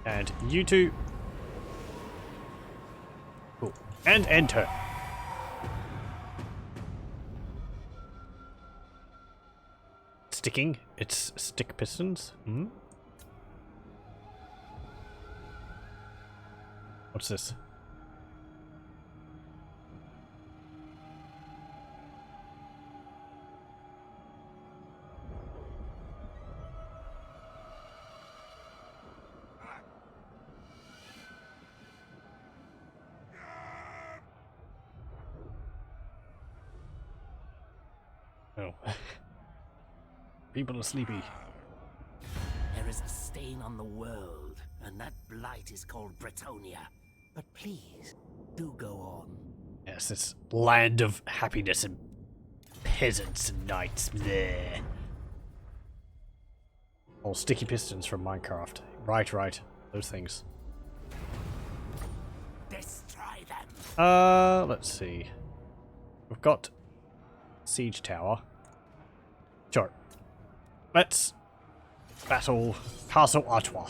And you two. Cool. And enter. Sticking. It's stick pistons. Hmm? What's this? Oh. People are sleepy. There is a stain on the world, and that blight is called Bretonia. But please, do go on. Yes, this land of happiness and peasants and knights. Bleh. Oh, sticky pistons from Minecraft. Right. Those things. Destroy them. Let's see. We've got siege tower. Sure. Let's battle Castle Artois.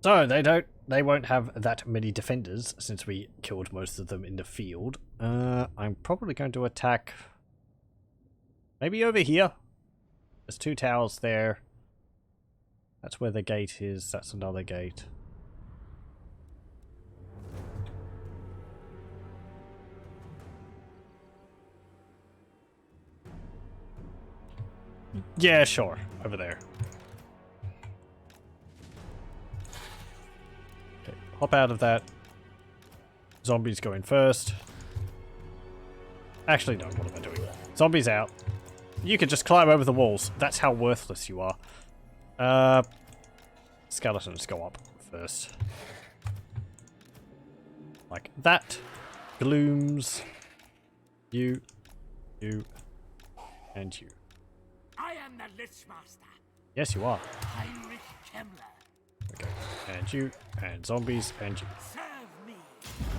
So they won't have that many defenders since we killed most of them in the field. I'm probably going to attack maybe over here. There's 2 towers there. That's where the gate is. That's another gate. Yeah, sure. Over there. Hop out of that. Zombies going first. Actually, no, what am I doing? Zombies out. You can just climb over the walls. That's how worthless you are. Skeletons go up first. Like that. Glooms. You. And you. I am the Lichemaster. Yes, you are. Heinrich Kemmler. Okay. And you. And zombies. And you. Serve me.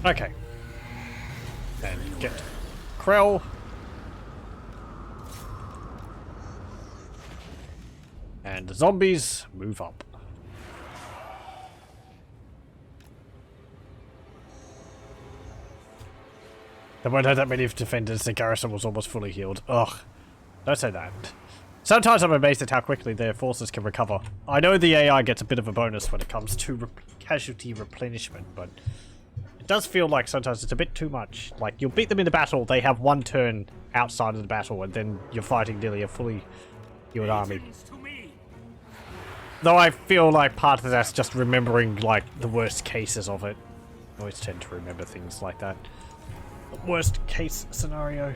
Okay. And get Krell. And the zombies move up. There weren't that many defenders. The garrison was almost fully healed. Ugh. Don't say that. Sometimes I'm amazed at how quickly their forces can recover. I know the AI gets a bit of a bonus when it comes to casualty replenishment, but it does feel like sometimes it's a bit too much. Like, you'll beat them in a battle, they have one turn outside of the battle, and then you're fighting nearly a fully healed army. Though I feel like part of that's just remembering, like, the worst cases of it. I always tend to remember things like that. The worst case scenario.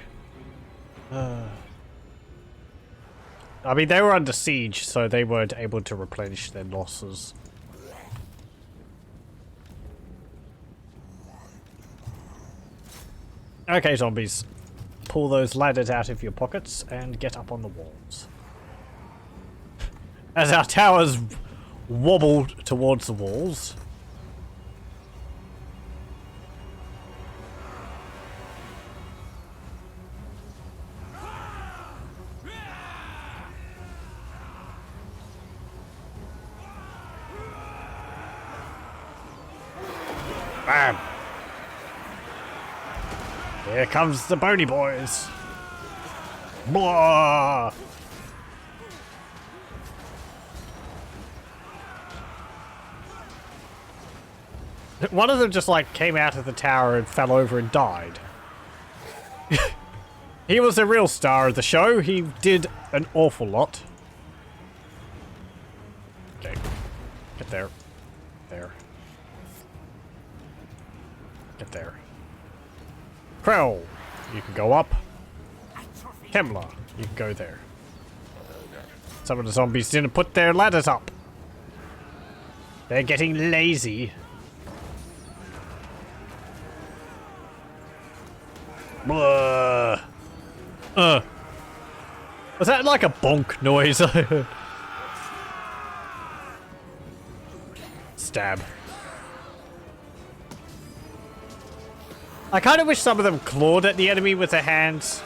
I mean, they were under siege, so they weren't able to replenish their losses. Okay, zombies. Pull those ladders out of your pockets and get up on the walls. As our towers wobble towards the walls. Bam! Here comes the bony boys. Blah! One of them just like came out of the tower and fell over and died. He was a real star of the show. He did an awful lot. Okay. Get there. There. Get there. Krell, you can go up. Kemmler, you can go there. Some of the zombies didn't put their ladders up. They're getting lazy. Was that like a bonk noise I heard? Stab. I kind of wish some of them clawed at the enemy with their hands.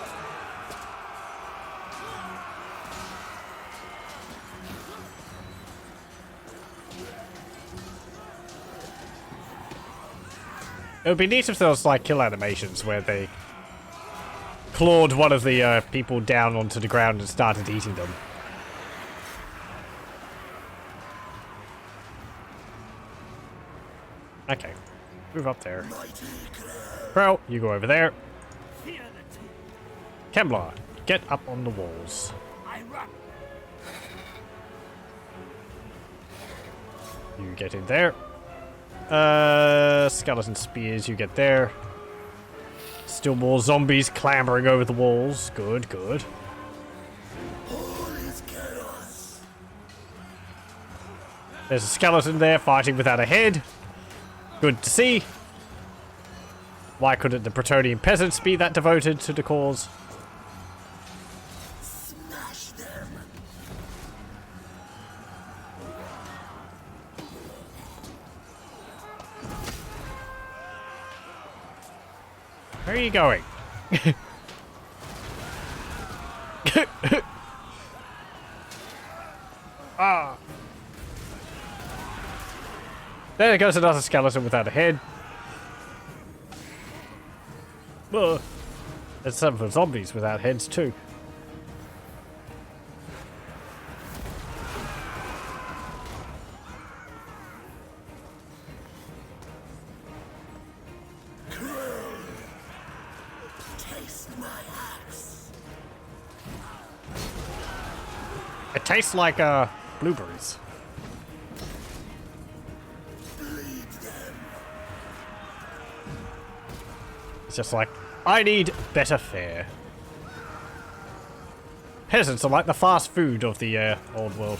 It would be neat if there was like kill animations where they clawed one of the people down onto the ground and started eating them. Okay, move up there. Crow, you go over there. Kembla, get up on the walls. You get in there. Skeleton spears, you get there. Still more zombies clambering over the walls. Good, good. There's a skeleton there fighting without a head. Good to see. Why couldn't the Bretonnian peasants be that devoted to the cause? Smash them. Where are you going? Ah. There goes another skeleton without a head. There's some for zombies without heads too. Taste my axe. It tastes like blueberries. Bleed them. It's just like, I need better fare. Peasants are like the fast food of the old world.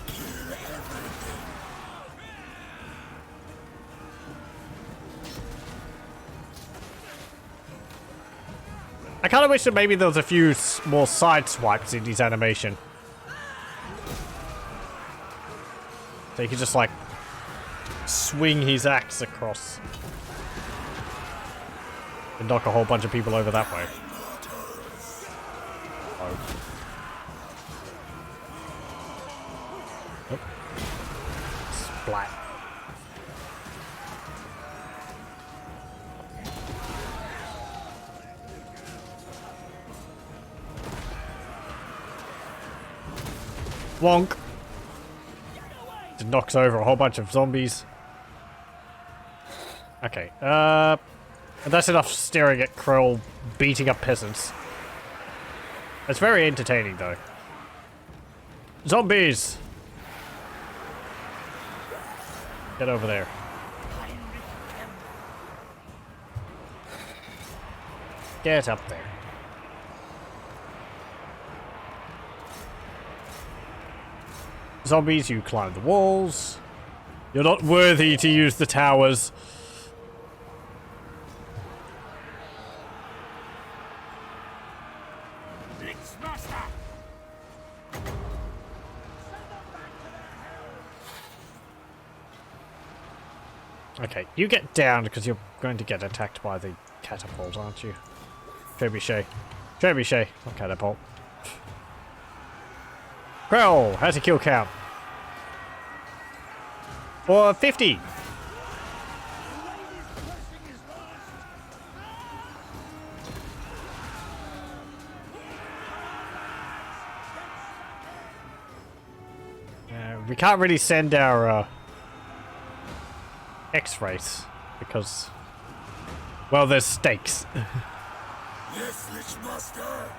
I kind of wish that maybe there was a few more side swipes in his animation. So he could just like swing his axe across and knock a whole bunch of people over that way. Oh. Oh. Splat. Wonk. It knocks over a whole bunch of zombies. Okay, that's enough staring at Kroll beating up peasants. It's very entertaining though. Zombies! Get over there. Get up there. Zombies, you climb the walls. You're not worthy to use the towers. Lichemaster. Okay, you get down because you're going to get attacked by the catapult, aren't you? Trebuchet. Trebuchet, not catapult. Crow, how's your kill count? For 50. We can't really send our X-rays because, well, there's stakes. Yes, Lichemaster.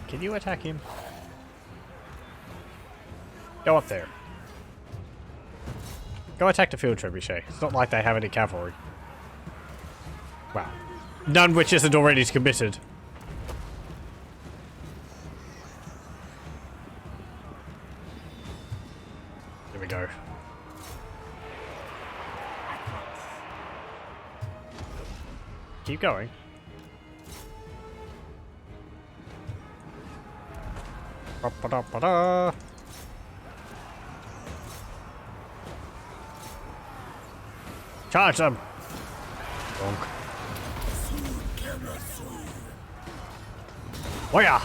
Can you attack him? Go up there. Go attack the field trebuchet. It's not like they have any cavalry. Wow. None which isn't already committed. Here we go. Keep going. Ba-da-ba-da. Charge them! Bonk. Oh yeah!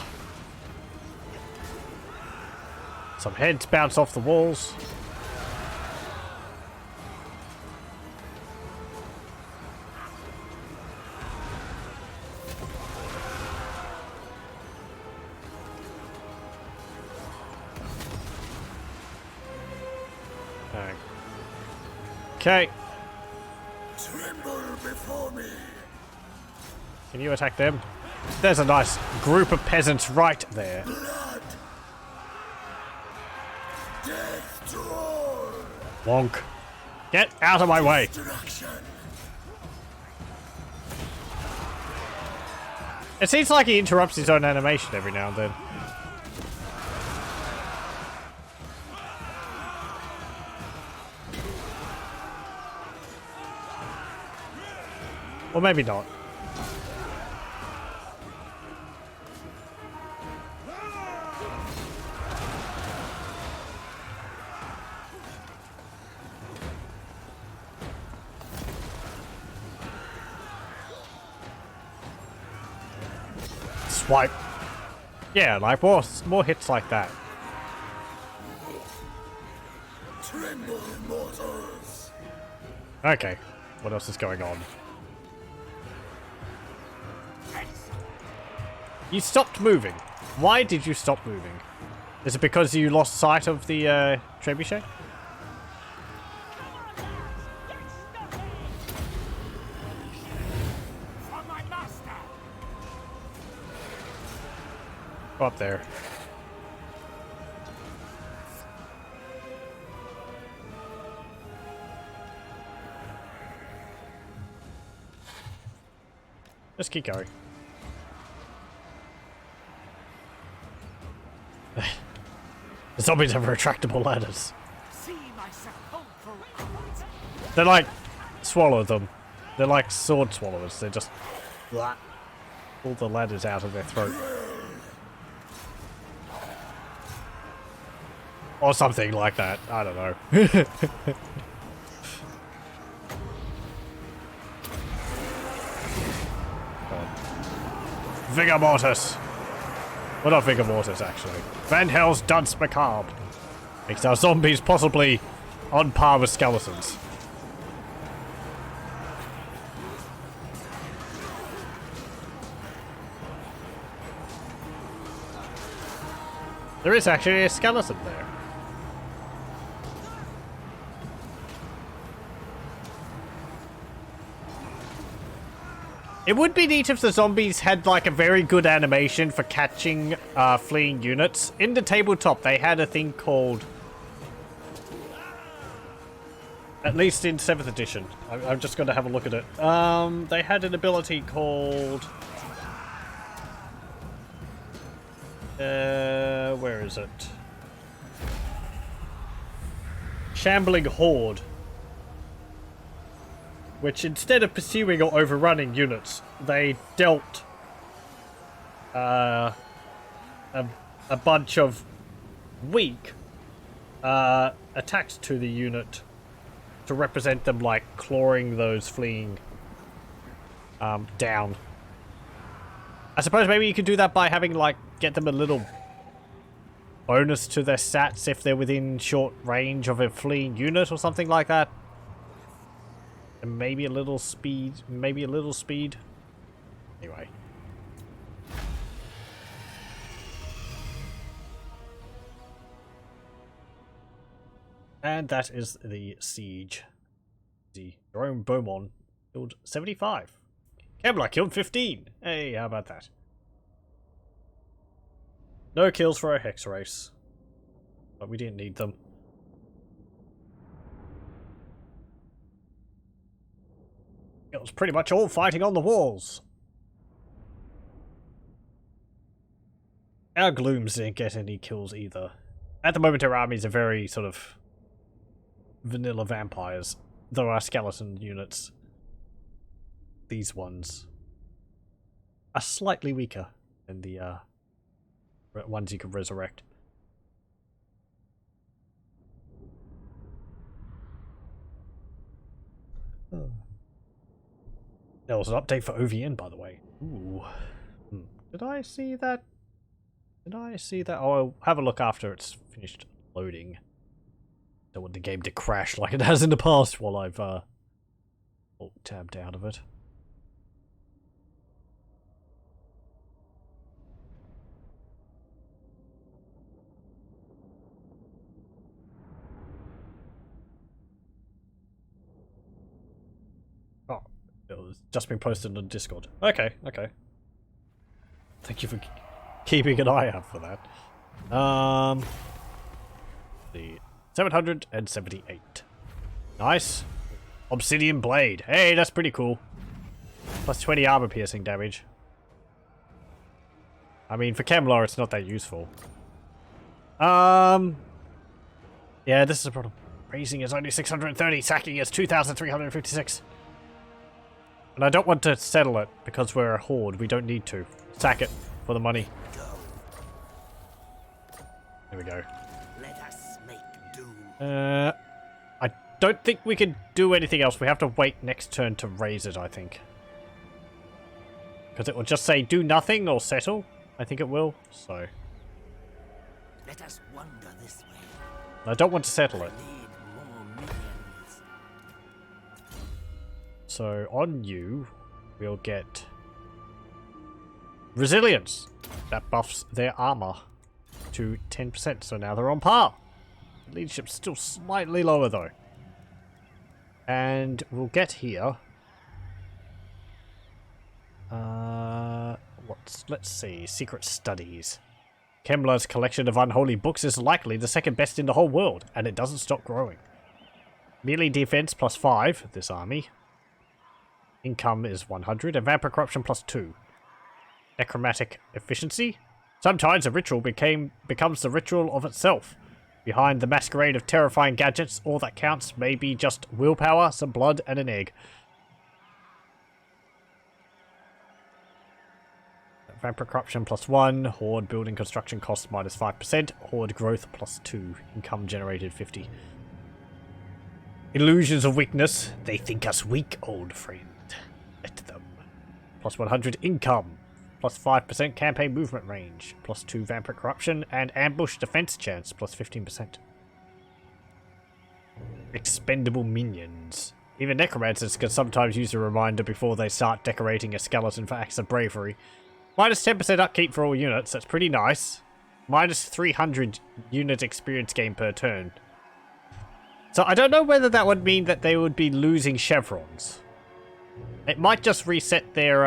Some heads bounce off the walls. Okay. Tremble before me. Can you attack them? There's a nice group of peasants right there. Blood. Death to all. Wonk. Get out of my way. Destruction. It seems like he interrupts his own animation every now and then. Or maybe not. Swipe. Yeah, like more hits like that. Tremble, mortals. Okay, what else is going on? You stopped moving. Why did you stop moving? Is it because you lost sight of the trebuchet? For my master. Go up there. Just keep going. The zombies have retractable ladders. See my sepulchral eyes. They're like, swallow them. They're like sword swallowers. They just pull the ladders out of their throat. Or something like that. I don't know. Vigor Mortis. Well, not Vigor Mortis, actually. Van Hell's Dunce Macabre. Makes our zombies possibly on par with skeletons. There is actually a skeleton there. It would be neat if the zombies had like a very good animation for catching fleeing units. In the tabletop, they had a thing called, at least in 7th edition, I'm just going to have a look at it. They had an ability called, where is it? Shambling Horde. Which, instead of pursuing or overrunning units, they dealt a bunch of weak attacks to the unit to represent them like clawing those fleeing down. I suppose maybe you could do that by having like get them a little bonus to their stats if they're within short range of a fleeing unit or something like that. And maybe a little speed. Maybe a little speed. Anyway. And that is the siege. The Jerome Beaumont killed 75. Kevlar killed 15. Hey, how about that? No kills for our Hex race. But we didn't need them. It was pretty much all fighting on the walls. Our Glooms didn't get any kills either. At the moment, our armies are very sort of vanilla vampires, though our skeleton units, these ones, are slightly weaker than the ones you can resurrect. There was an update for OVN, by the way. Ooh. Did I see that? Did I see that? Oh, I'll have a look after it's finished loading. Don't want the game to crash like it has in the past while I've tabbed out of it. Oh, it was just been posted on Discord. Okay, okay. Thank you for keeping an eye out for that. The 778. Nice. Obsidian blade. Hey, that's pretty cool. Plus 20 armor piercing damage. I mean, for Kevlar, it's not that useful. Yeah, this is a problem. Raising is only 630, sacking is 2,356. And I don't want to settle it because we're a horde. We don't need to. Sack it for the money. There we go. Let us make doom. I don't think we can do anything else. We have to wait next turn to raise it, I think. Because it will just say do nothing or settle. I think it will, so. Let us wander this way. I don't want to settle it. Need more minions. So on you, we'll get resilience. That buffs their armor to 10%, so now they're on par. Leadership's still slightly lower though. And we'll get here. Let's see, secret studies. Kemlar's collection of unholy books is likely the second best in the whole world, and it doesn't stop growing. Melee defense plus 5, this army. Income is 100, and vampire corruption plus 2. Necromantic efficiency. Sometimes a ritual becomes the ritual of itself. Behind the masquerade of terrifying gadgets, all that counts may be just willpower, some blood, and an egg. Vampire corruption plus 1, horde building construction cost minus 5%, horde growth plus 2, income generated 50. Illusions of weakness. They think us weak, old friend. Let them. Plus 100 income. Plus 5% campaign movement range. Plus 2 vampire corruption and ambush defense chance. Plus 15%. Expendable minions. Even necromancers can sometimes use a reminder before they start decorating a skeleton for acts of bravery. Minus 10% upkeep for all units. That's pretty nice. Minus 300 unit experience gain per turn. So I don't know whether that would mean that they would be losing chevrons. It might just reset their,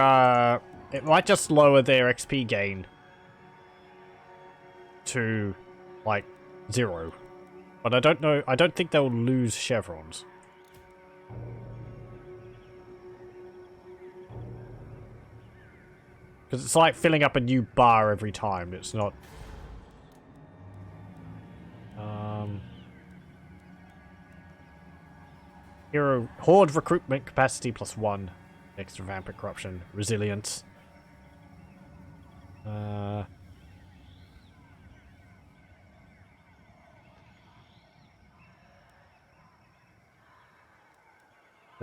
it might just lower their XP gain to, like, 0. But I don't know, I don't think they'll lose chevrons. Because it's like filling up a new bar every time, it's not... Hero horde recruitment capacity plus 1. Extra vampire corruption. Resilience. That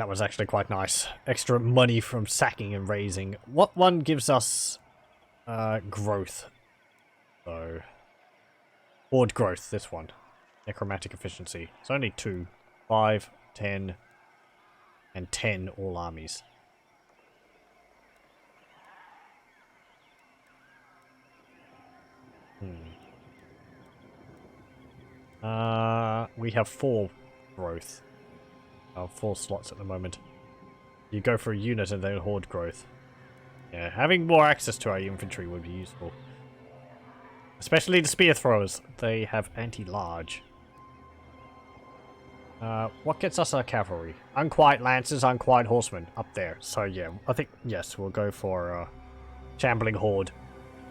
was actually quite nice. Extra money from sacking and raising. What one gives us growth? So horde growth, this one. Necromantic efficiency. It's only 2. 5, 10, and 10 all armies. We have 4 growth. 4 slots at the moment. You go for a unit and then horde growth. Yeah, having more access to our infantry would be useful. Especially the spear throwers. They have anti-large. What gets us our cavalry? Unquiet lancers, unquiet horsemen. Up there. So yeah, I think, yes, we'll go for shambling horde.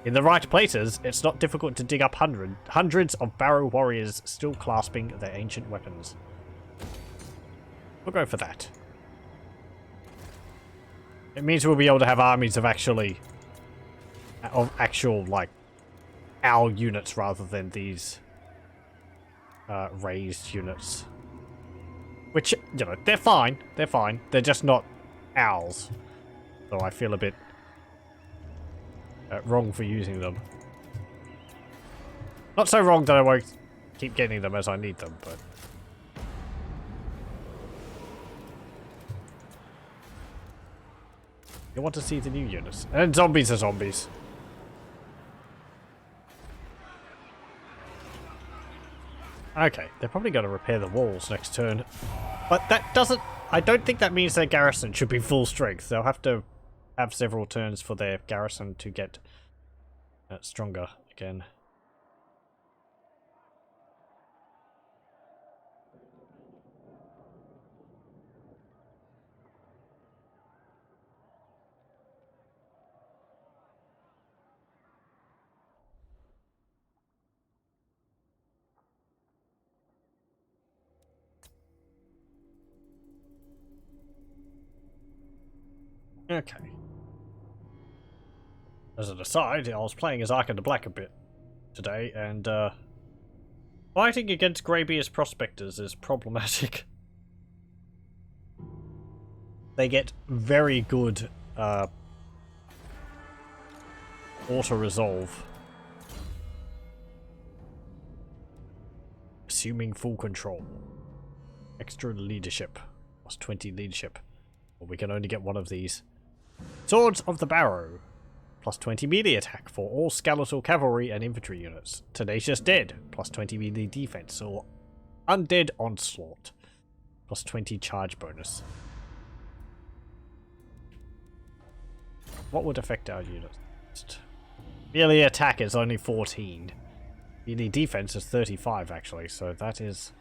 In the right places, it's not difficult to dig up hundreds of barrow warriors still clasping their ancient weapons. We'll go for that. It means we'll be able to have armies of actual, like, owl units rather than these raised units. Which, you know, they're fine. They're fine. They're just not owls. So I feel a bit wrong for using them. Not so wrong that I won't keep getting them as I need them, but... You want to see the new units. And zombies are zombies. Okay, they're probably going to repair the walls next turn. But that doesn't... I don't think that means their garrison should be full strength. They'll have to have several turns for their garrison to get stronger again. Okay. As an aside, I was playing as Ark of the Black a bit today, and fighting against Greybeard's prospectors is problematic. They get very good auto-resolve. Assuming full control. Extra leadership. Plus 20 leadership. Well, we can only get one of these. Swords of the Barrow. Plus 20 melee attack for all skeletal cavalry and infantry units. Tenacious Dead. Plus 20 melee defense or Undead Onslaught. Plus 20 charge bonus. What would affect our units? Melee attack is only 14. Melee defense is 35 actually, so that is...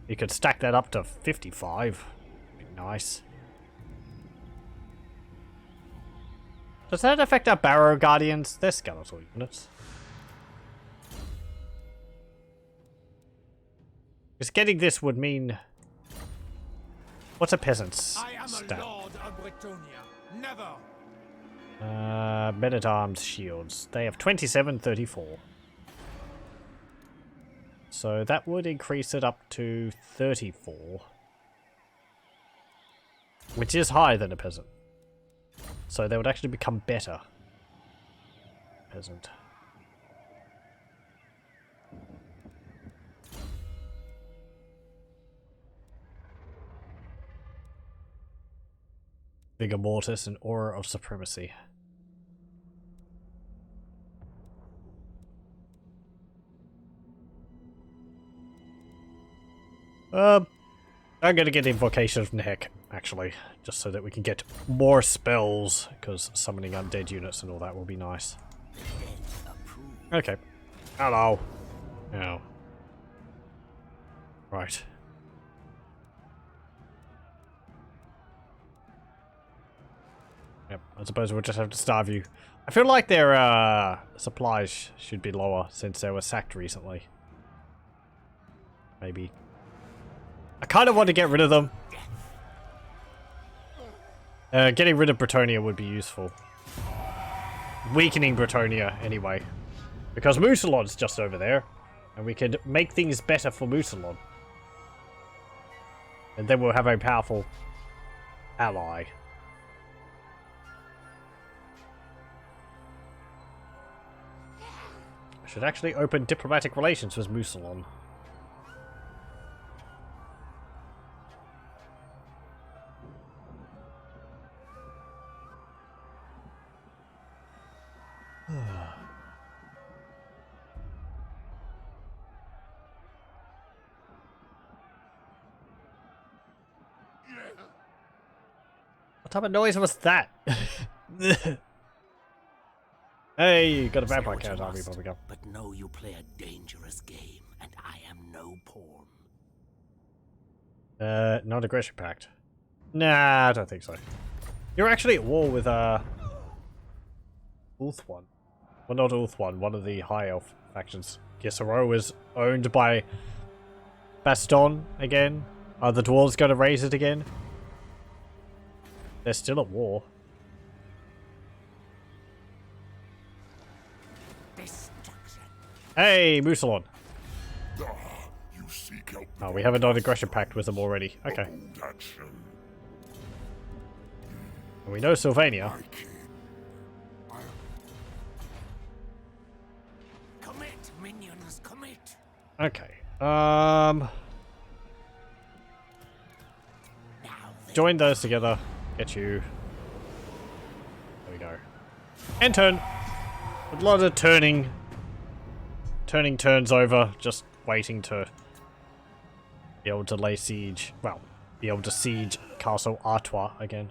You could stack that up to 55. Be nice. Does that affect our Barrow Guardians? They're skeletal units. Because getting this would mean... What's a peasant's I am stat? a lord of Bretonia. Never. Men-at-Arms shields. They have 27, 34. So that would increase it up to 34. Which is higher than a peasant. So they would actually become better. Peasant. Vigor Mortis and Aura of Supremacy. I'm gonna get Invocation of Neck, actually, just so that we can get more spells, because summoning undead units and all that will be nice. Okay. Hello. Now. Right. Yep, I suppose we'll just have to starve you. I feel like their supplies should be lower since they were sacked recently. Maybe. I kind of want to get rid of them. Getting rid of Bretonnia would be useful. Weakening Bretonnia, anyway. Because Mousillon's just over there. And we could make things better for Mousillon. And then we'll have a powerful ally. I should actually open diplomatic relations with Mousillon. What type of noise was that? Hey, got a Say vampire what you count army, must, probably go. but know you play a dangerous game, and I am no pawn. Non-aggression pact. Nah, I don't think so. You're actually at war with, Ulthuan. Well, not Ulthuan, one of the high elf factions. Gisaro is owned by Baston again. Are the dwarves going to raise it again? They're still at war. Destruction. Hey, Mousillon. You seek out Oh, we have a non-aggression pact with them already. Okay. bold action. And we know Sylvania. My king. Commit, minions, commit. Okay. Now then. Join those together. Get you. There we go. And turn. A lot of turning. Turning turns over. Just waiting to be able to lay siege. Well, be able to siege Castle Artois again.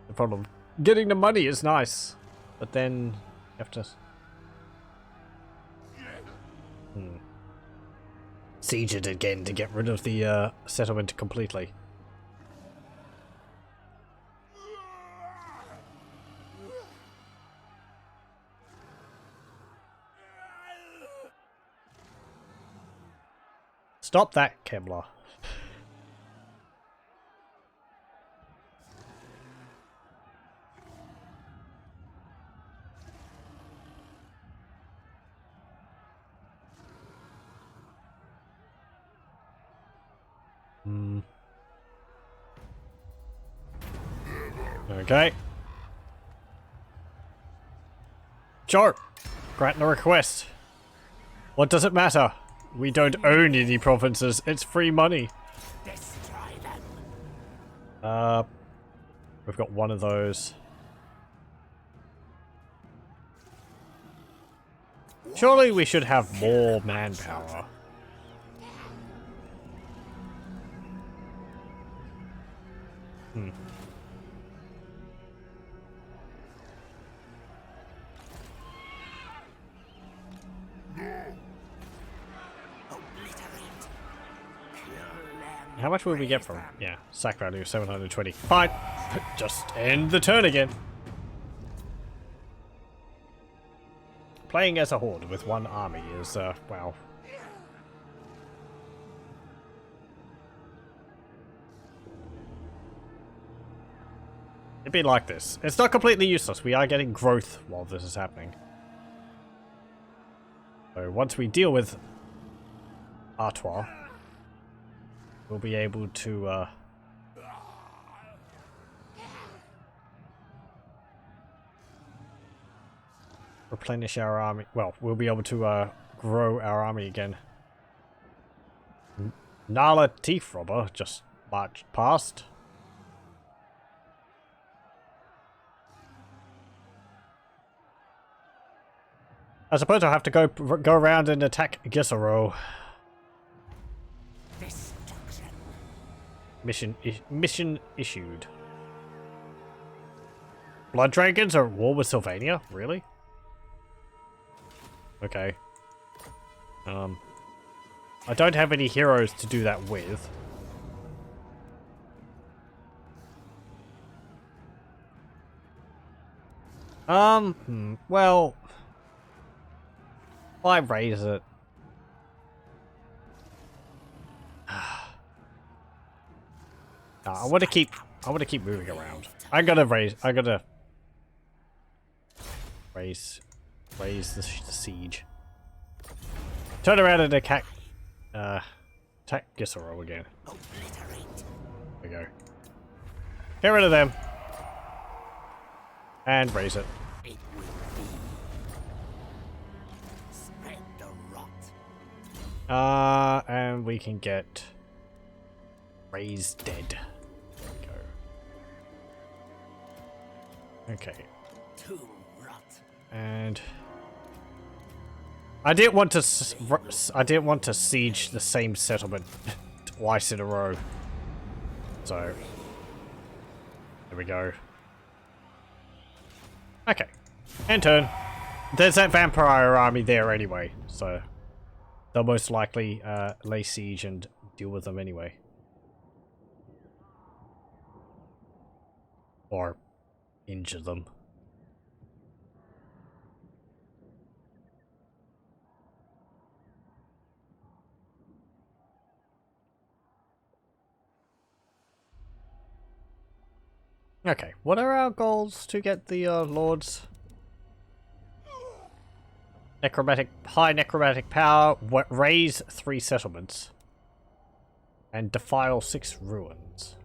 The problem. Getting the money is nice. But then you have to... Siege it again to get rid of the settlement completely. Stop that, Kemler. Okay. Sure. Grant a request. What does it matter? We don't own any provinces. It's free money. Destroy them. We've got one of those. Surely we should have more manpower. Obliterate. Kill them. How much will we get from? Yeah, sack value 720. Fine. Just end the turn again. Playing as a horde with one army is, well. It'd be like this. It's not completely useless. We are getting growth while this is happening. So once we deal with Artois, we'll be able to, replenish our army. Well, we'll be able to, grow our army again. Nala Teeth Robber just marched past. I suppose I'll have to go around and attack Gisaro. Destruction. Mission issued. Blood Dragons are at war with Sylvania? Really? Okay. I don't have any heroes to do that with. Well... I raise it. I want to keep moving around. I gotta raise the siege. Turn around and attack Gisaro again. Obliterate. There we go. Get rid of them. And raise it. It will be. Spread the rot. And we can get raised dead. There we go. Okay. Tomb rot. And I didn't want to siege the same settlement twice in a row. So There we go. Okay. End turn. There's that vampire army there anyway, so they'll most likely lay siege and deal with them anyway. Or injure them. Okay, what are our goals to get the lords? High necromantic power, raise 3 settlements, and defile 6 ruins.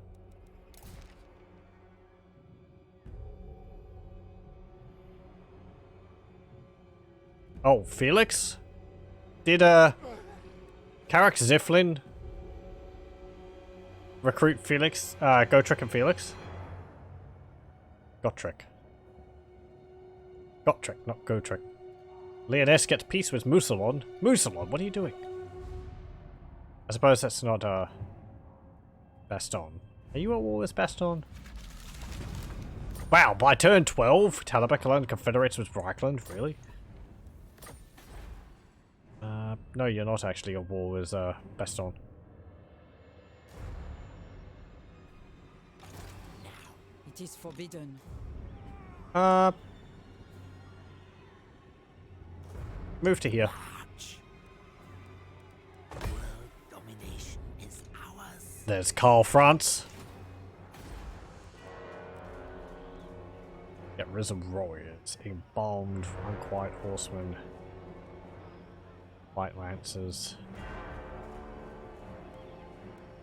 Oh, Felix? Did Karak Ziflin recruit Felix, Gotrek and Felix? Gotrek, not Gotrek. Leoness gets peace with Mousillon. Mousillon, what are you doing? I suppose that's not, Baston. Are you at war with Baston? Wow, by turn 12, Talabekalan confederates with Reichland, really? No, you're not actually at war with, Baston. It is forbidden. Move to here. World domination is ours. There's Karl France. Get risen warriors, embalmed, unquiet horsemen, white lancers.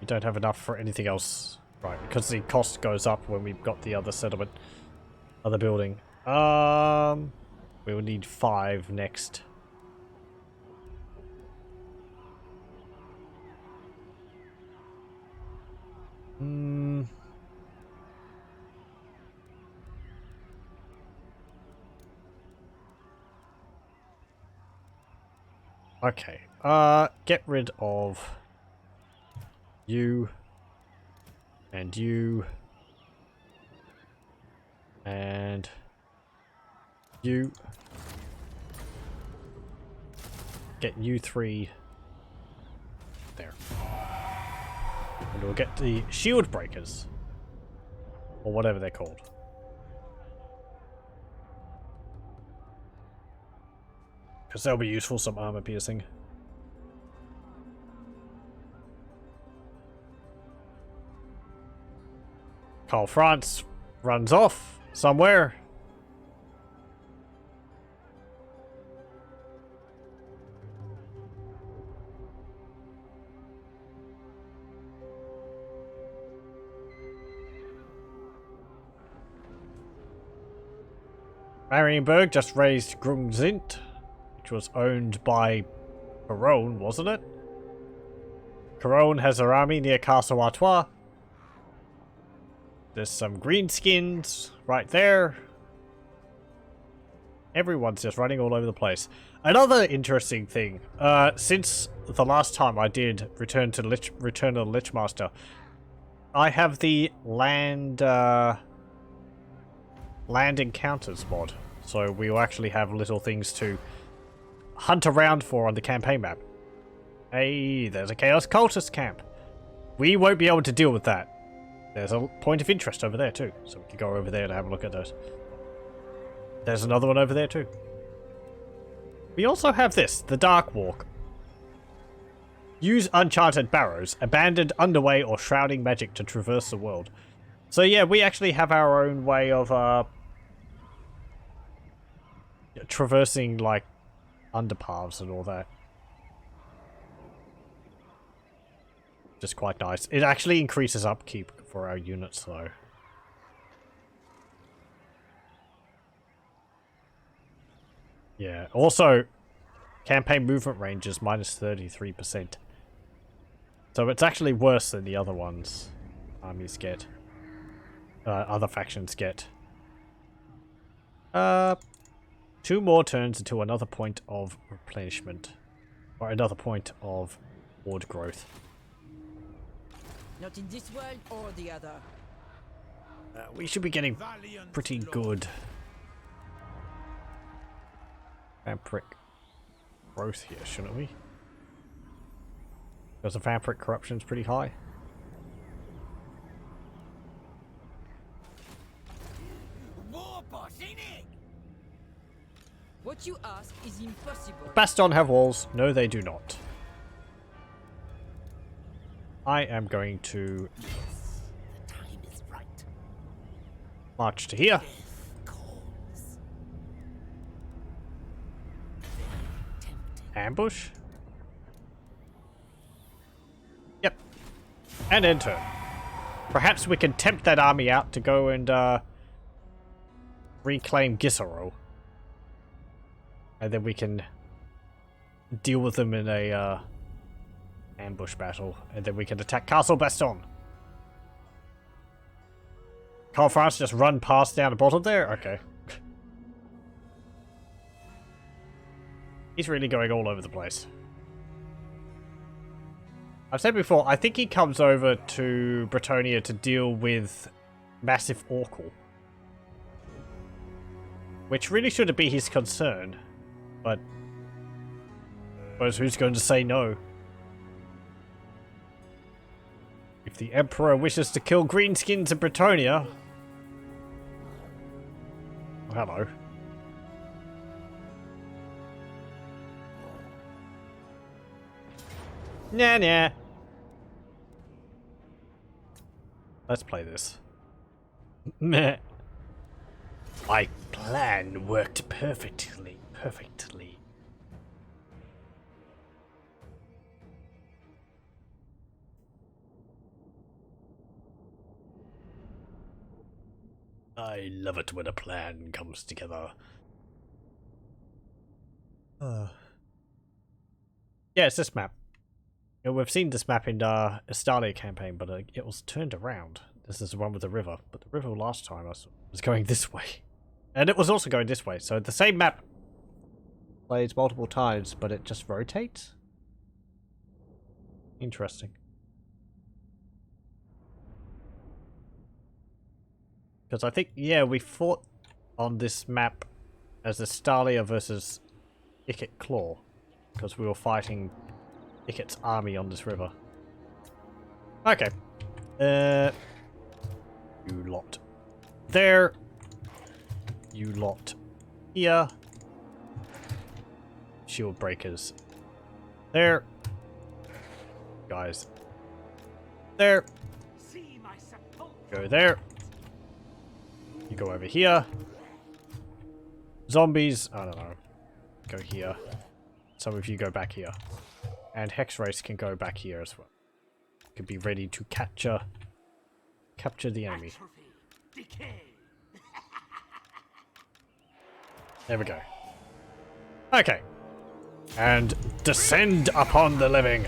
You don't have enough for anything else, right? Because the cost goes up when we've got the other settlement, other building. We will need 5 next. Okay. Get rid of you and you and you. Get you 3 there. And we'll get the shield breakers. Or whatever they're called. Because they'll be useful, some armor piercing. Karl France runs off somewhere. Marienburg just raised Grungzint, which was owned by Corone, wasn't it? Corone has her army near Castle Artois. There's some greenskins right there. Everyone's just running all over the place. Another interesting thing, since the last time I did Return of the Lichemaster, I have the land encounters mod. So we will actually have little things to hunt around for on the campaign map. Hey, there's a Chaos Cultist camp. We won't be able to deal with that. There's a point of interest over there too, so we can go over there to have a look at those. There's another one over there too. We also have this, the Dark Walk. Use Uncharted Barrows, abandoned underway or shrouding magic to traverse the world. So yeah, we actually have our own way of traversing like underpaths and all that. Just quite nice. It actually increases upkeep for our units though. Yeah, also campaign movement range is minus 33%. So it's actually worse than the other ones armies get. Other factions get. 2 more turns until another point of replenishment. Or another point of ward growth. Not in this world or the other. We should be getting Valiant pretty lord. good vampiric growth here, shouldn't we? Because the vampiric corruption's pretty high. War boss, ain't it? What you ask is impossible. Bastion have walls. No, they do not. I am going to Yes, the time is right. march to here. Death calls. Very tempting. Ambush. Yep. And enter. Perhaps we can tempt that army out to go and reclaim Gisaro. And then we can deal with them in a ambush battle. And then we can attack Castle Baston. Carl France just run past down the bottom there? Okay. He's really going all over the place. I've said before, I think he comes over to Bretonnia to deal with Massive Orcal. Which really shouldn't be his concern. But I suppose who's going to say no? If the Emperor wishes to kill greenskins in Bretonnia... Oh, hello. Nah, nah. Let's play this. Meh. My plan worked perfectly. I love it when a plan comes together. Yeah, it's this map. You know, we've seen this map in Estalia campaign, but it was turned around. This is the one with the river, but the river last time was going this way. And it was also going this way, so the same map plays multiple times, but it just rotates? Interesting. Because I think, yeah, we fought on this map as Estalia versus Ikit Claw, because we were fighting Ikit's army on this river. Okay. You lot there. You lot here. Shield breakers there. Guys there. Go there. You go over here. Zombies, I don't know. Go here. Some of you go back here. And Hex Race can go back here as well. Could be ready to capture the enemy. There we go. Okay. And descend upon the living.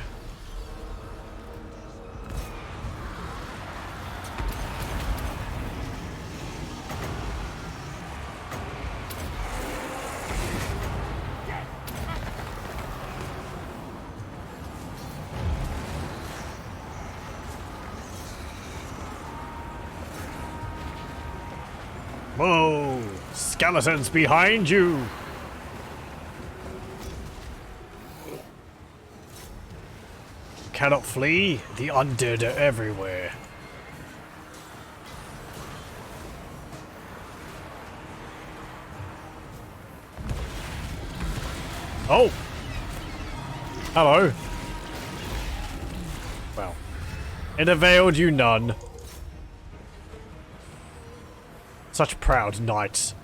Whoa! Skeletons behind you! Cannot flee? The undead are everywhere. Oh! Hello. Well, it availed you none. Such proud knights.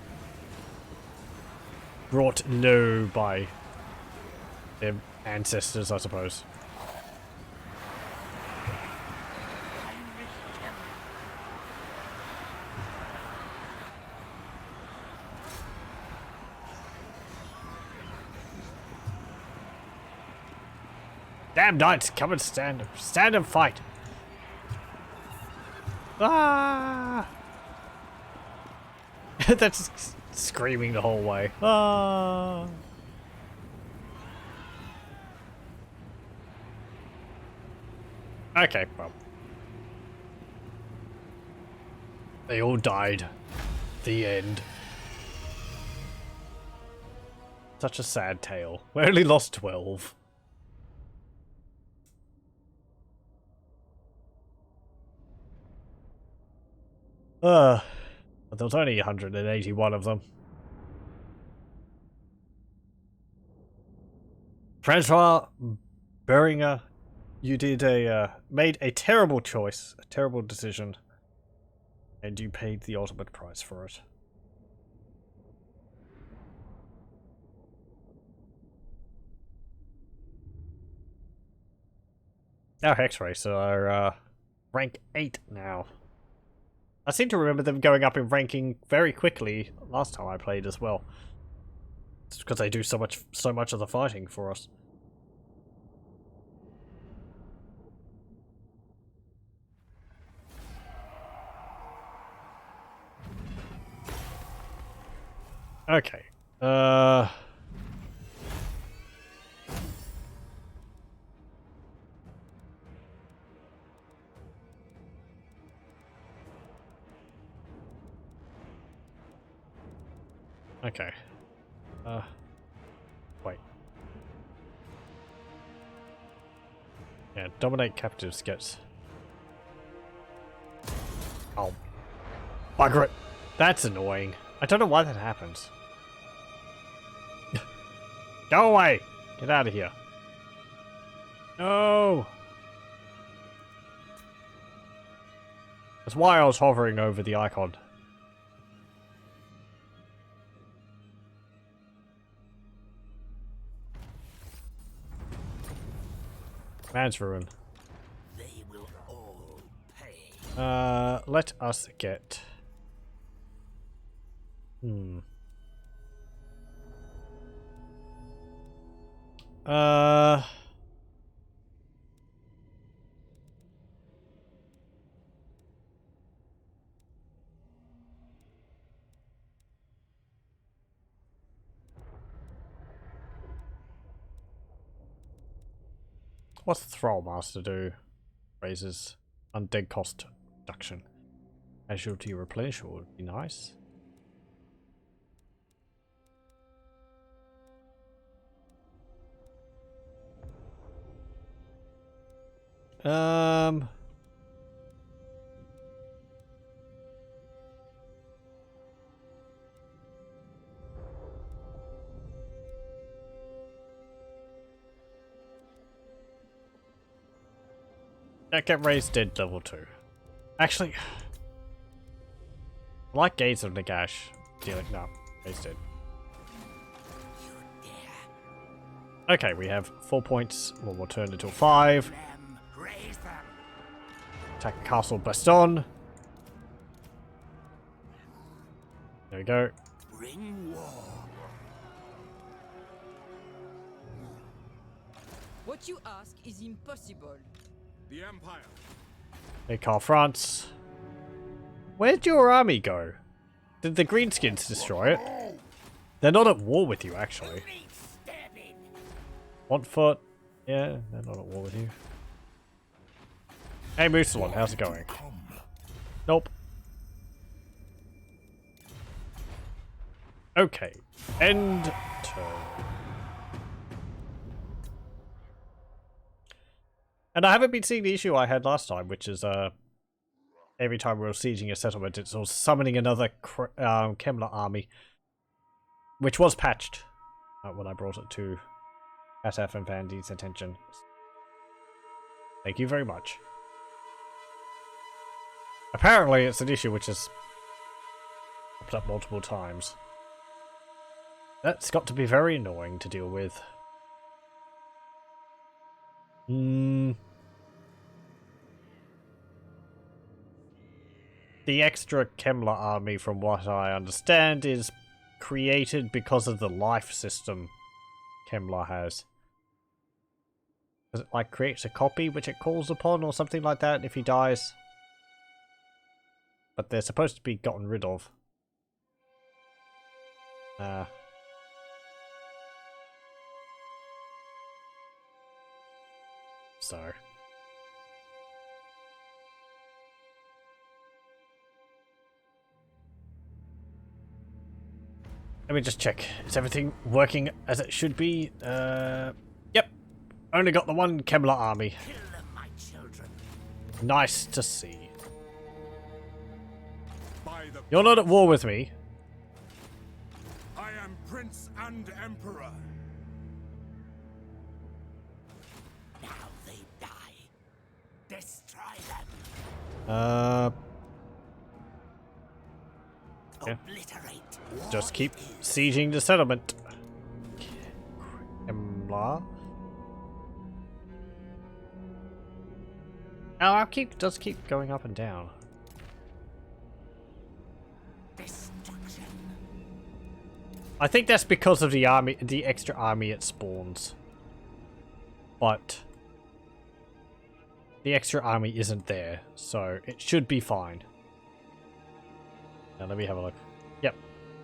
Brought low by their ancestors, I suppose. Damn knights, come and stand and fight. Ah! That's screaming the whole way. Ah! Okay, well. They all died. The end. Such a sad tale. We only lost 12. But there was only 181 of them. Francois Beringer, you did made a terrible choice, a terrible decision, and you paid the ultimate price for it. Our Hex Race are rank 8 now. I seem to remember them going up in ranking very quickly last time I played as well. It's because they do so much of the fighting for us. Okay. Okay. Wait. Yeah, dominate captives gets... Oh. Bugger it. That's annoying. I don't know why that happens. Go away! Get out of here. No! That's why I was hovering over the icon. Man's Ruin. They will all pay. Let us get... What's the Trollmaster do? Raises undead cost reduction. Casualty replenish would be nice. That get raised dead level 2. Actually, I like Gaze of Nagash. Dealing no, raised dead. Okay, we have 4 points. Well, we'll turn until 5. Raise them. Attack Castle Baston. There we go. Bring war. What you ask is impossible. The Empire. Hey, Carl France. Where'd your army go? Did the Greenskins destroy it? They're not at war with you, actually. Montfort. Yeah, they're not at war with you. Hey, Mousillon, how's it going? Nope. Okay. End turn. And I haven't been seeing the issue I had last time, which is every time we were sieging a settlement, it's all summoning another Kemmler army, which was patched when I brought it to Cataph and Vandy's attention. Thank you very much. Apparently, it's an issue which has popped up multiple times. That's got to be very annoying to deal with. The extra Kemmler army, from what I understand, is created because of the life system Kemmler has. Does it, like, creates a copy which it calls upon or something like that if he dies? But they're supposed to be gotten rid of. So... Let me just check. Is everything working as it should be? Yep. Only got the one Kevlar army. Kill them, my children. Nice to see. By the You're not at war with me. I am Prince and Emperor. Now they die. Destroy them. Yeah. Obliterate. Just keep sieging the settlement. Kemlar. Oh, our keep does keep going up and down. Destruction. I think that's because of the army, the extra army it spawns. But the extra army isn't there, so it should be fine. Now let me have a look. Yep,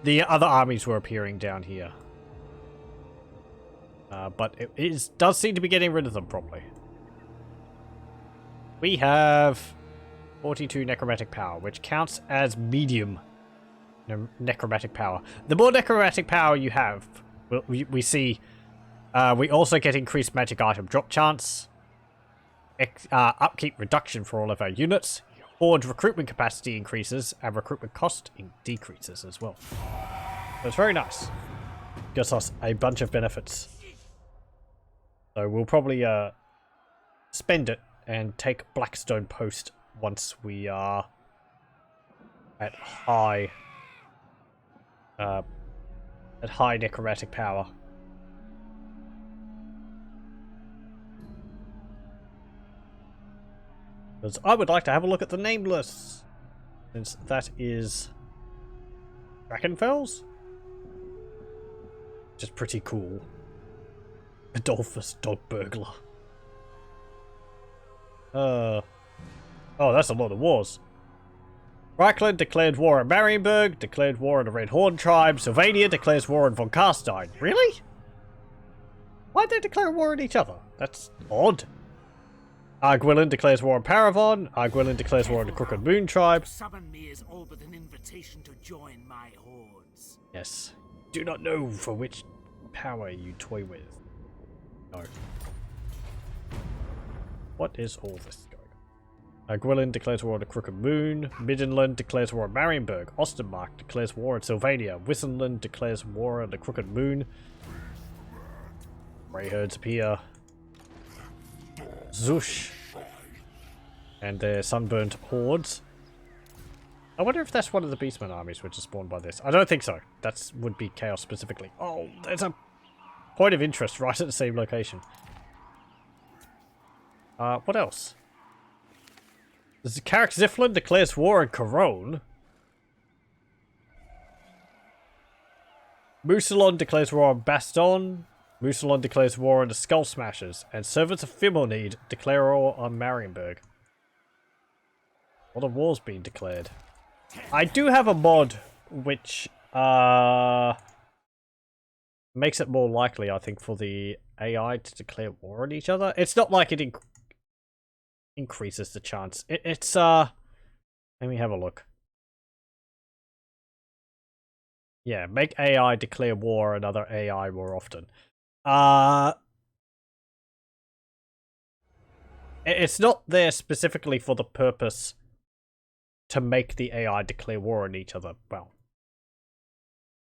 the other armies were appearing down here, but it does seem to be getting rid of them properly. We have 42 necromantic power, which counts as medium necromantic power. The more necromantic power you have, we see we also get increased magic item drop chance, upkeep reduction for all of our units, horde recruitment capacity increases, and recruitment cost decreases as well. So it's very nice. Gives us a bunch of benefits. So we'll probably spend it and take Blackstone Post once we are at high necromantic power. Because I would like to have a look at the nameless, since that is Drakenfels, which is pretty cool. Adolphus Dog Burglar. Oh, that's a lot of wars. Reichland declared war on Marienburg, declared war on the Red Horn tribe, Sylvania declares war on von Carstein. Really? Why'd they declare war on each other? That's odd. Arguillan declares war on Paravon, Arguillan declares war on the Crooked Moon tribe. Summon me is all but an invitation to join my hordes. Yes. Do not know for which power you toy with. No. What is all this going on? Arguillan declares war on the Crooked Moon, Middenland declares war on Marienburg, Ostermark declares war on Sylvania, Wissenland declares war on the Crooked Moon. Grey herds appear. Zush. And their sunburnt hordes. I wonder if that's one of the Beastmen armies which is spawned by this. I don't think so. That would be Chaos specifically. Oh, there's a point of interest right at the same location. What else? There's Carrick Ziflin declares war on Corone. Mousillon declares war on Baston. Mousillon declares war on the Skull Smashers. And Servants of Fimonide declare war on Marienburg. A lot of wars being declared. I do have a mod which makes it more likely, I think, for the AI to declare war on each other. It's not like it increases the chance. It's let me have a look. Yeah, make AI declare war on another AI more often. It's not there specifically for the purpose to make the AI declare war on each other. Well,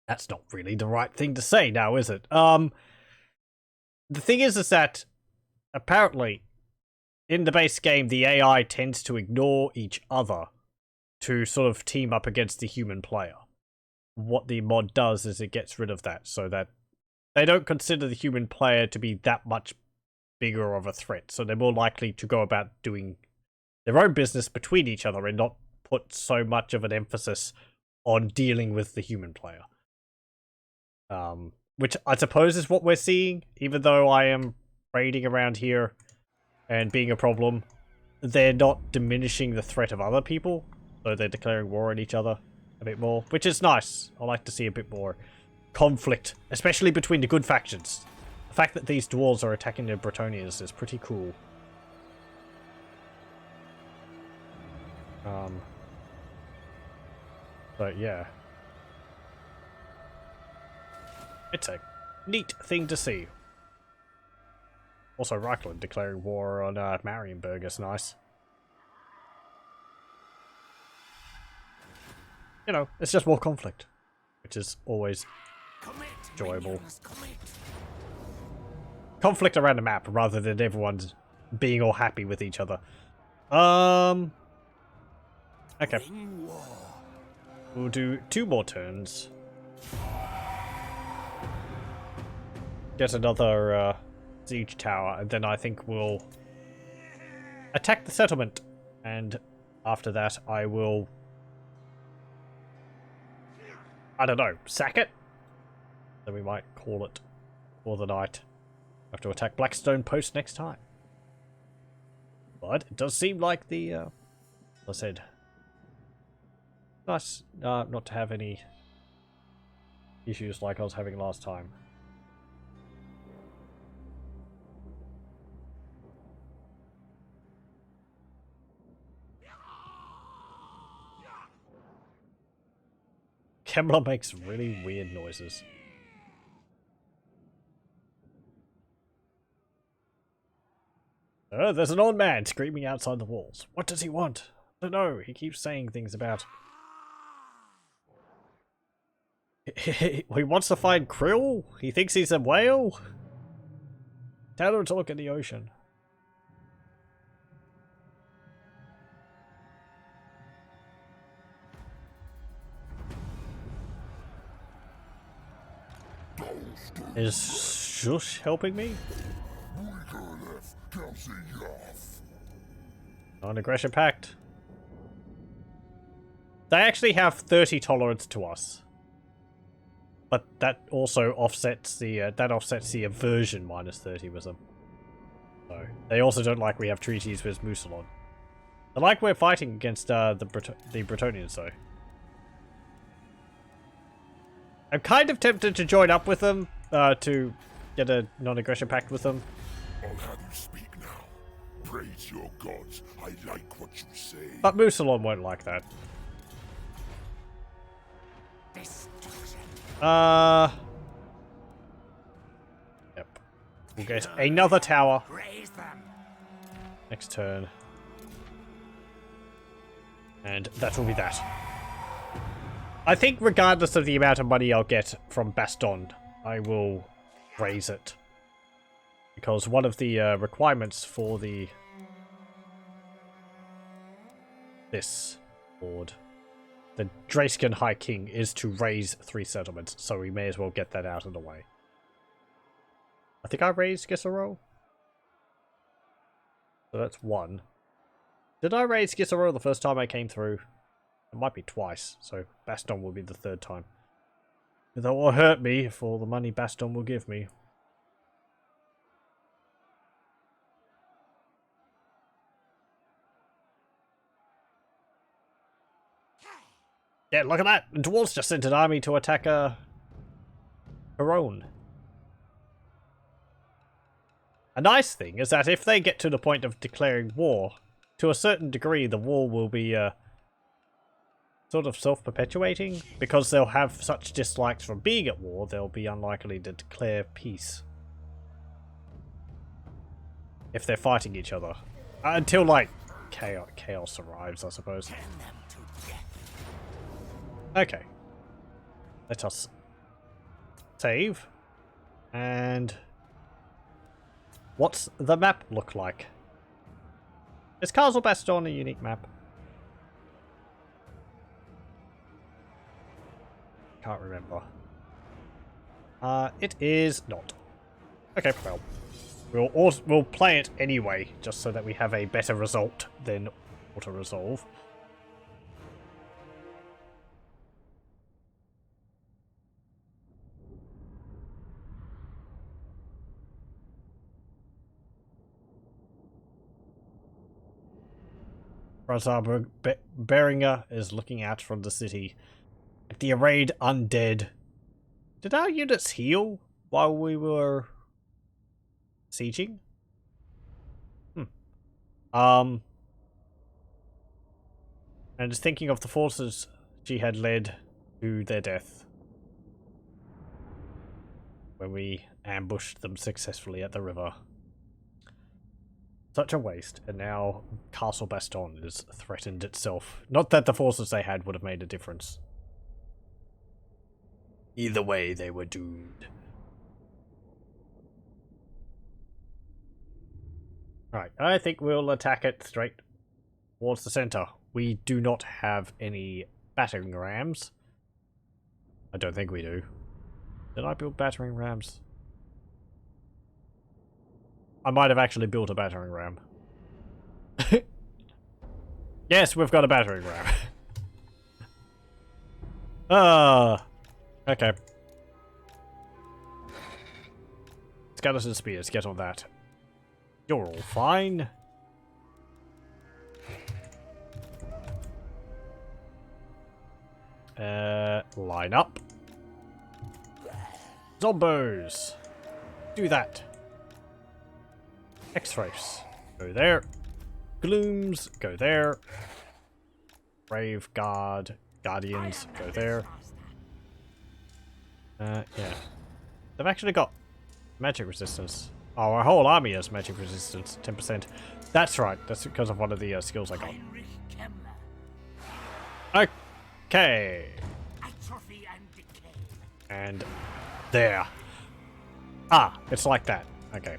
that's not really the right thing to say now, is it? The thing is that apparently in the base game, the AI tends to ignore each other to sort of team up against the human player. What the mod does is it gets rid of that so that they don't consider the human player to be that much bigger of a threat. So they're more likely to go about doing their own business between each other and not put so much of an emphasis on dealing with the human player. Which I suppose is what we're seeing, even though I am raiding around here and being a problem. They're not diminishing the threat of other people, so they're declaring war on each other a bit more, which is nice. I like to see a bit more conflict, especially between the good factions. The fact that these dwarves are attacking the Bretonnians is pretty cool. But yeah. It's a neat thing to see. Also, Reichland declaring war on Marienburg is nice. You know, it's just more conflict, which is always enjoyable. Conflict around the map rather than everyone's being all happy with each other. Okay. We'll do 2 more turns. Get another siege tower, and then I think we'll attack the settlement. And after that, I will, I don't know, sack it? Then we might call it for the night. Have to attack Blackstone Post next time. But it does seem like the, as I said, nice not to have any issues like I was having last time. Kemmler makes really weird noises. There's an old man screaming outside the walls. What does he want? I don't know. He keeps saying things about... he wants to find krill? He thinks he's a whale? Tell him to look in the ocean. Is Shush helping me? Non-aggression pact. They actually have 30 tolerance to us. But that also offsets the aversion minus 30 with them. So they also don't like we have treaties with Mousillon. They like we're fighting against the Bretonnians though. I'm kind of tempted to join up with them to get a non-aggression pact with them. I'll have you speak now. Praise your gods. I like what you say. But Mousillon won't like that. Yep. We'll get another tower. Next turn. And that will be that. I think regardless of the amount of money I'll get from Baston, I will raise it. Because one of the requirements for this board, the Drayskin High King, is to raise 3 settlements, so we may as well get that out of the way. I think I raised Gisero. So that's 1. Did I raise Gisero the first time I came through? It might be twice, so Baston will be the 3rd time. That will hurt me for the money Baston will give me. Yeah, look at that! The dwarves just sent an army to attack Peron. A nice thing is that if they get to the point of declaring war, to a certain degree the war will be sort of self-perpetuating, because they'll have such dislikes from being at war, they'll be unlikely to declare peace. If they're fighting each other. Until, like, chaos arrives, I suppose. Okay. Let us save. And what's the map look like? Is Castle Baston a unique map? Can't remember. It is not. Okay, well, we'll play it anyway, just so that we have a better result than auto-resolve. Razar Beringer is looking out from the city at the arrayed undead. Did our units heal while we were sieging? And just thinking of the forces she had led to their death. when we ambushed them successfully at the river. Such a waste, and now Castle Baston is threatened itself. Not that the forces they had would have made a difference. Either way, they were doomed. Alright, I think we'll attack it straight towards the center. We do not have any battering rams. I don't think we do. Did I build battering rams? I might have actually built a battering ram. Yes, we've got a battering ram. Okay. Skeleton spears, get on that. You're all fine. Line up. Zombos! Do that. X-Race. Go there. Glooms. Go there. Brave Guard. Guardians. Go there. Yeah. They've actually got magic resistance. Oh, our whole army has magic resistance. 10%. That's right. That's because of one of the skills I got. Okay. And there. Ah, it's like that. Okay.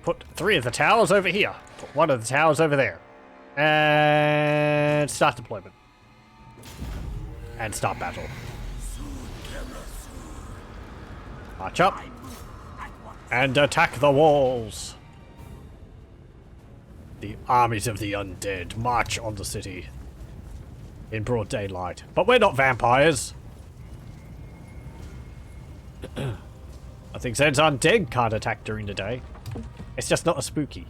Put 3 of the towers over here. Put 1 of the towers over there. And start deployment. And start battle. March up. And attack the walls. The armies of the undead march on the city. In broad daylight. But we're not vampires. I think Zed's undead can't attack during the day. It's just not as spooky.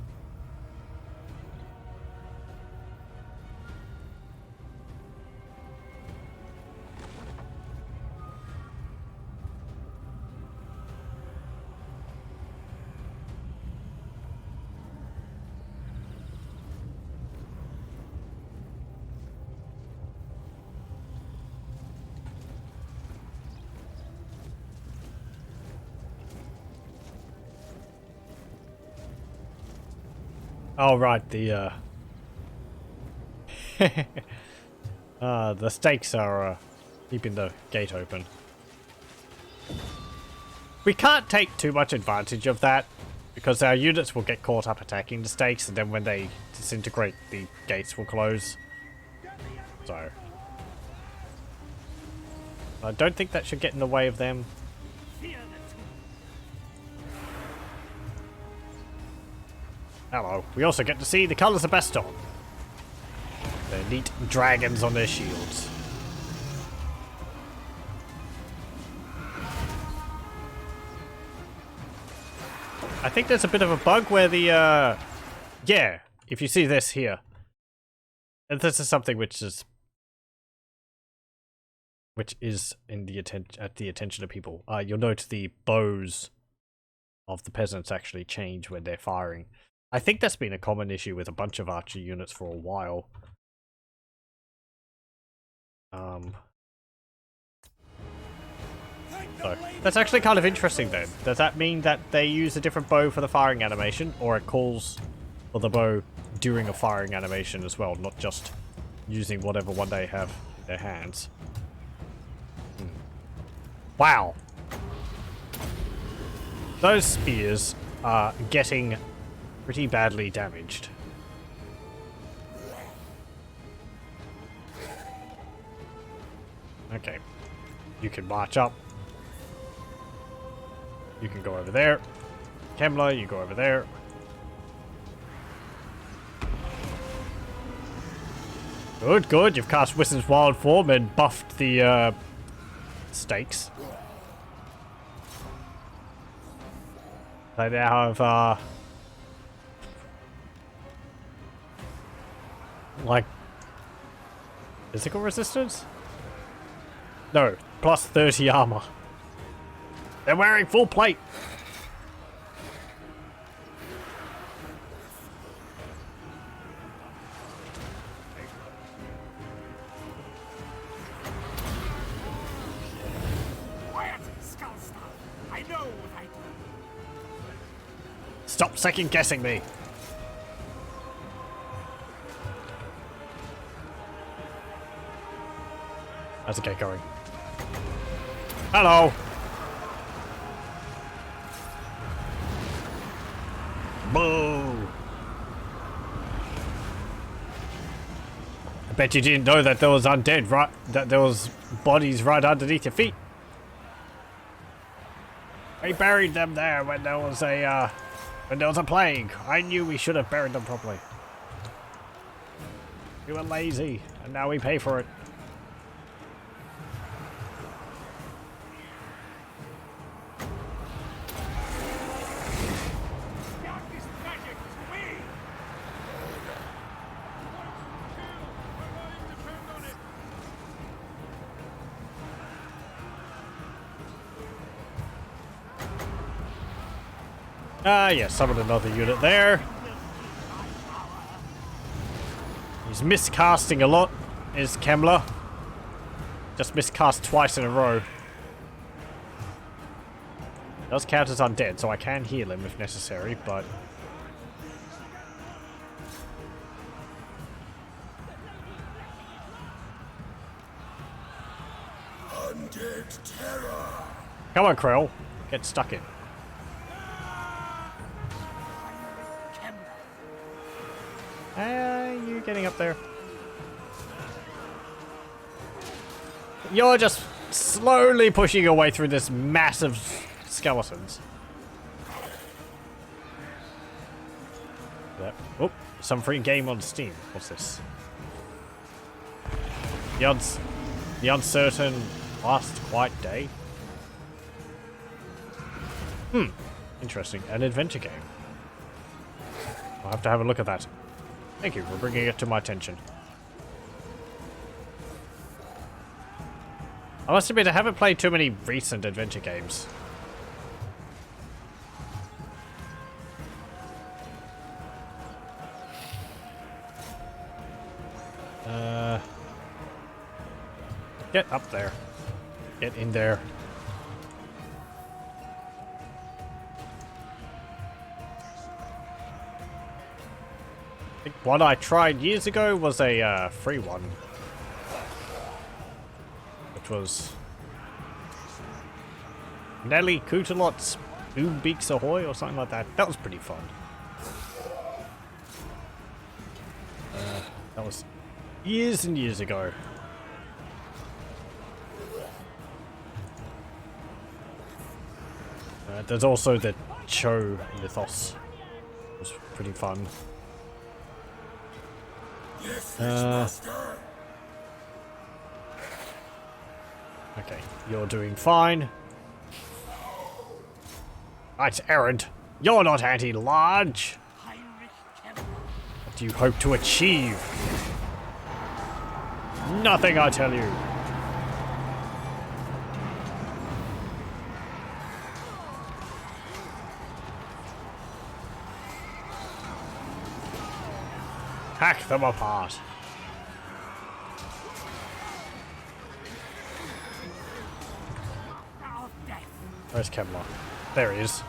Oh, right, the stakes are keeping the gate open. We can't take too much advantage of that, because our units will get caught up attacking the stakes, and then when they disintegrate, the gates will close. So I don't think that should get in the way of them. Hello. We also get to see the colours of Baston. The neat dragons on their shields. I think there's a bit of a bug where the, yeah, if you see this here. And this is something which is in the attention of people. You'll note the bows of the peasants actually change when they're firing. I think that's been a common issue with a bunch of archer units for a while. So, that's actually kind of interesting then. Does that mean that they use a different bow for the firing animation, or it calls for the bow during a firing animation as well, not just using whatever one they have in their hands? Wow! Those spears are getting pretty badly damaged. Okay. You can march up. You can go over there. Kemla, you go over there. Good, good. You've cast Wizard's Wild Form and buffed the stakes. They now have like physical resistance? No, plus 30 armor. They're wearing full plate. Stop second guessing me. How's it get going? Hello. Boo. I bet you didn't know that there was undead, right? That there was bodies right underneath your feet. We buried them there when there was a plague. I knew we should have buried them properly. We were lazy, and now we pay for it. Ah, yes, summoned another unit there. He's miscasting a lot, is Kemmler. Just miscast twice in a row. Does count as undead, so I can heal him if necessary, but... Undead terror. Come on, Krell. Get stuck in. You getting up there? You're just slowly pushing your way through this massive skeletons. Yep. Oh, some free game on Steam. What's this? The uncertain last quiet day. Interesting. An adventure game. I'll have to have a look at that. Thank you for bringing it to my attention. I must admit, I haven't played too many recent adventure games. Get up there. Get in there. I think one I tried years ago was a free one. Which was Nelly Coutelot's Boom Beaks Ahoy or something like that. That was pretty fun. That was years and years ago. There's also the Cho mythos. It was pretty fun. Yes, Lichemaster. Okay, you're doing fine. Right, Errant. You're not anti-large. What do you hope to achieve? Nothing, I tell you. Hack them apart. Where's Kevlar? There he is.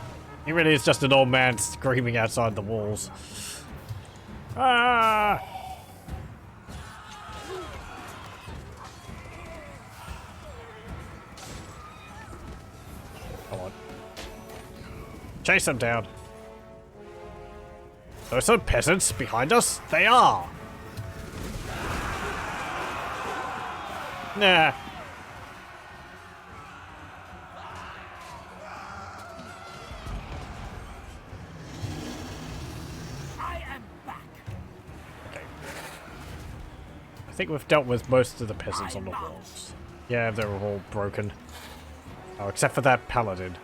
He really is just an old man screaming outside the walls. Ah! Come on. Chase them down. Those some peasants behind us? They are! Nah. I am back. Okay. I think we've dealt with most of the peasants on the walls. Yeah, they're all broken. Oh, except for that paladin.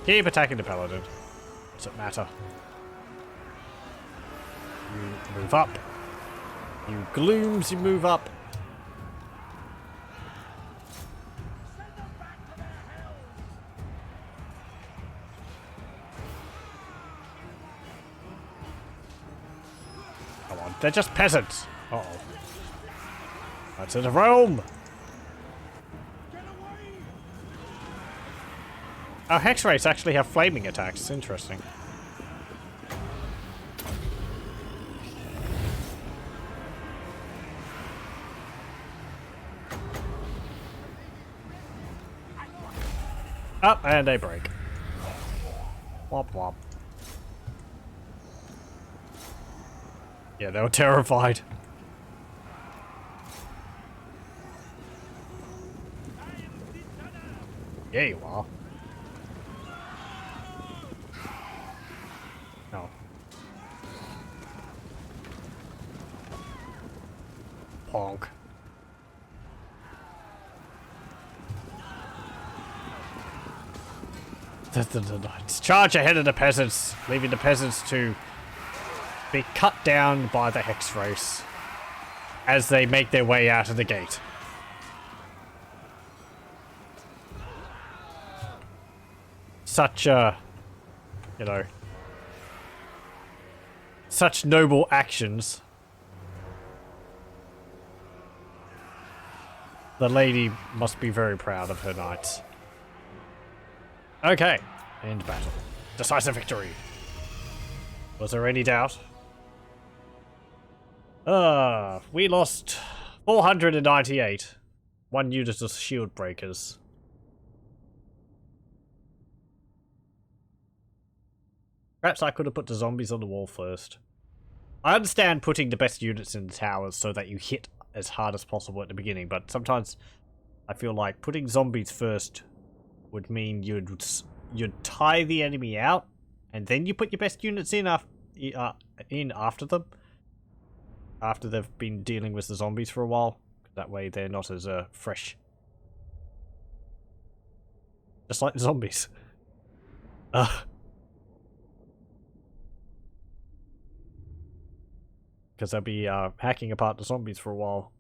Keep attacking the paladin. Does it matter? You move up. You glooms, you move up. Come on, they're just peasants. Uh-oh. That's in the realm. Oh, Hex Race actually have flaming attacks. Interesting. Up and they break. Womp womp. Yeah, they were terrified. Yeah, you are. No. Honk. Charge ahead of the peasants, leaving the peasants to be cut down by the Hex race as they make their way out of the gate. Such you know, such noble actions. The lady must be very proud of her knights. Okay, end battle. Decisive victory. Was there any doubt? We lost 498. 1 unit of shield breakers. Perhaps I could have put the zombies on the wall first. I understand putting the best units in the towers so that you hit as hard as possible at the beginning, but sometimes I feel like putting zombies first would mean you'd tire the enemy out, and then you put your best units in after them. After they've been dealing with the zombies for a while. That way they're not as fresh. Just like the zombies. Because they'll be hacking apart the zombies for a while.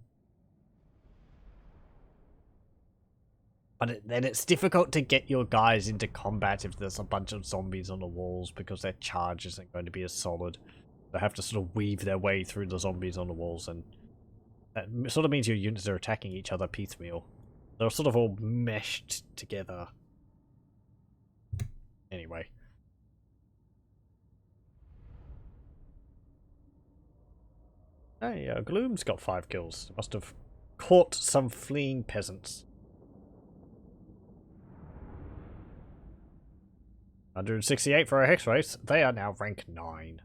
But then it's difficult to get your guys into combat if there's a bunch of zombies on the walls, because their charge isn't going to be as solid. They have to sort of weave their way through the zombies on the walls, and that sort of means your units are attacking each other piecemeal. They're sort of all meshed together. Anyway. Hey, Gloom's got 5 kills. Must have caught some fleeing peasants. 168 for a Hex race. They are now rank 9.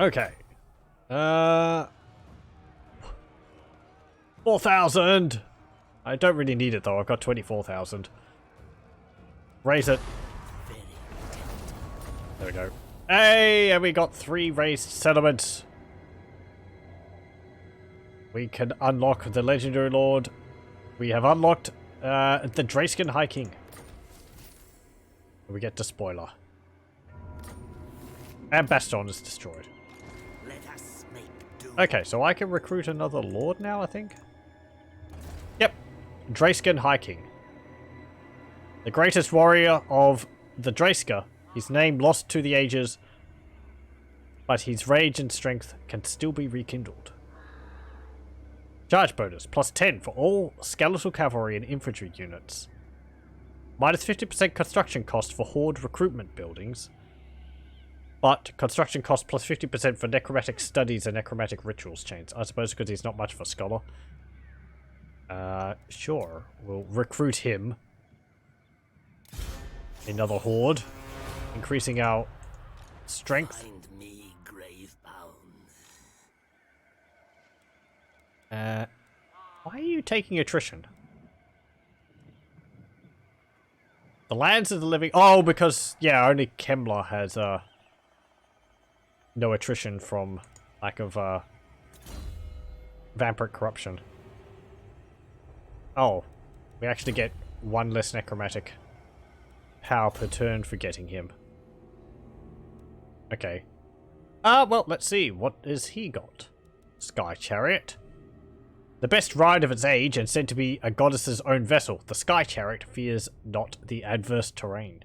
Okay. 4,000! I don't really need it though, I've got 24,000. Raise it. There we go. Hey, and we got 3 raised settlements. We can unlock the Legendary Lord. We have unlocked the Drayskin High King. We get to spoiler. And Bastion is destroyed. Let us make do. Okay, so I can recruit another lord now, I think. Yep. Drayskin High King. The greatest warrior of the Drayska. His name lost to the ages, but his rage and strength can still be rekindled. Charge bonus, plus 10 for all skeletal cavalry and infantry units. Minus 50% construction cost for horde recruitment buildings. But construction cost plus 50% for necromantic studies and necromantic rituals chains. I suppose because he's not much of a scholar. Sure. We'll recruit him. Another horde. Increasing our strength. Find me grave bound. Why are you taking attrition? The lands of the living... Oh, because, yeah, only Kemler has, no attrition from lack of, vampiric corruption. Oh, we actually get 1 less necromantic power per turn for getting him. Okay. Well, let's see. What has he got? Sky Chariot. The best ride of its age and said to be a goddess's own vessel, the Sky Chariot fears not the adverse terrain.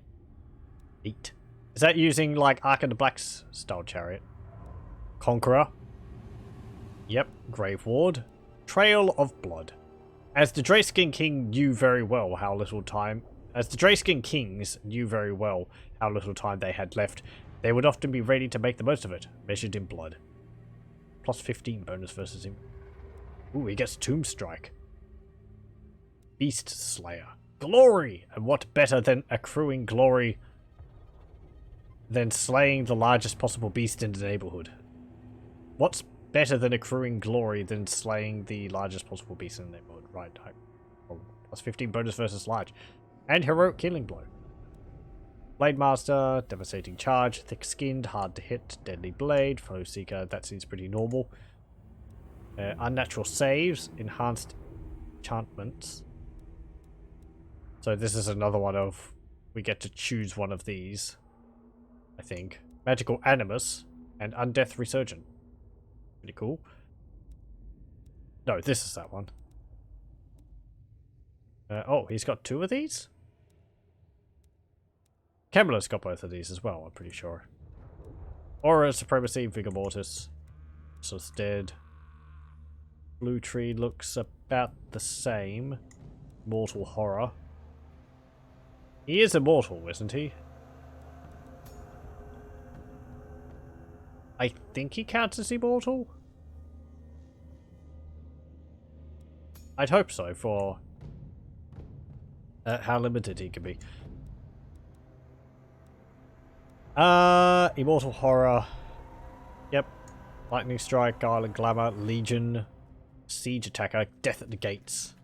Neat. Is that using, like, Ark of the Black's style chariot? Conqueror. Yep. Grave Ward. Trail of Blood. As the Drayskin King knew very well how little time... As the Drayskin Kings knew very well how little time they had left, they would often be ready to make the most of it, measured in blood. plus 15 bonus versus him. Ooh, he gets Tomb Strike. Beast Slayer. Glory! And what better than accruing glory than slaying the largest possible beast in the neighborhood? What's better than accruing glory than slaying the largest possible beast in the neighborhood? Right, plus 15 bonus versus large. And heroic killing blow. Blademaster, devastating charge, thick-skinned, hard to hit, deadly blade, foe seeker, that seems pretty normal. Unnatural saves, enhanced enchantments. So this is another one of, we get to choose one of these, I think. Magical Animus and Undeath Resurgent. Pretty cool. No, this is that one. Oh, he's got 2 of these? Kemmler's got both of these as well, I'm pretty sure. Aura Supremacy, Vigor Mortis. So it's dead. Blue Tree looks about the same. Mortal Horror. He is immortal, isn't he? I think he counts as immortal? I'd hope so, for how limited he can be. Immortal Horror. Yep. Lightning Strike, Guile and Glamour, Legion, Siege Attacker, Death at the Gates.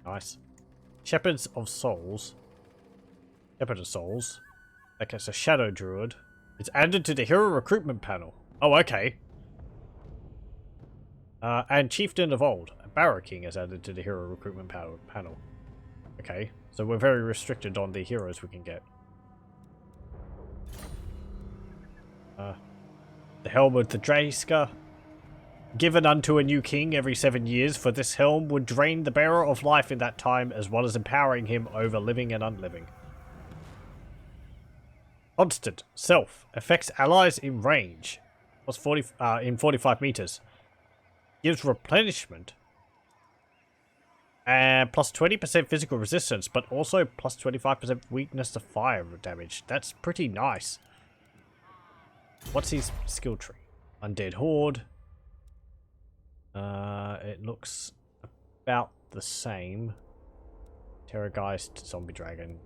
Nice. Shepherds of Souls. Shepherd of Souls. Okay, so Shadow Druid. It's added to the hero recruitment panel. Oh, okay. And Chieftain of Old. Barrow King is added to the hero recruitment panel. Okay, so we're very restricted on the heroes we can get. The Helm of the Draiska. Given unto a new king every 7 years, for this helm would drain the bearer of life in that time, as well as empowering him over living and unliving. Constant. Self. Affects allies in range. Plus 40, in 45 meters. Gives replenishment. And plus 20% physical resistance, but also plus 25% weakness to fire damage. That's pretty nice. What's his skill tree? Undead Horde. It looks about the same. Terrorgeist, Zombie Dragon.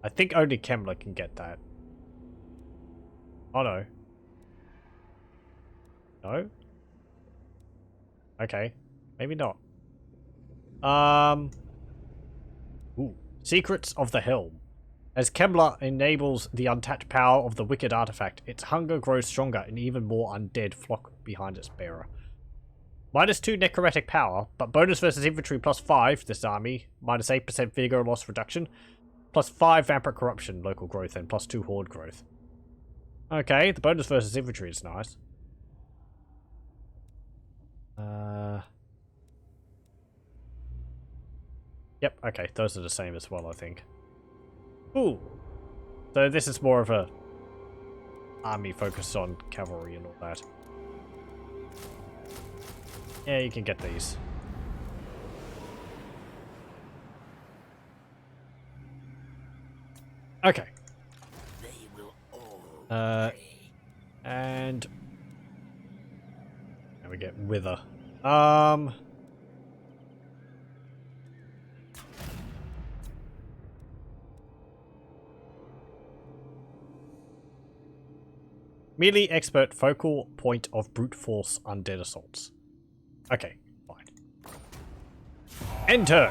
I think only Kemmler can get that. Oh no. No? Okay. Maybe not. Ooh. Secrets of the Helm. As Kemmler enables the untapped power of the wicked artifact, its hunger grows stronger and even more undead flock behind its bearer. -2 necromantic power, but bonus versus infantry +5 this army, -8% vigor loss reduction, +5 vampire corruption local growth, and +2 horde growth. Okay, the bonus versus infantry is nice. Yep, okay, those are the same as well, I think. Ooh. So this is more of a army focused on cavalry and all that. Yeah, you can get these. Okay. They will all And we get Wither. Melee expert, focal point of brute force undead assaults. Okay, fine. Enter!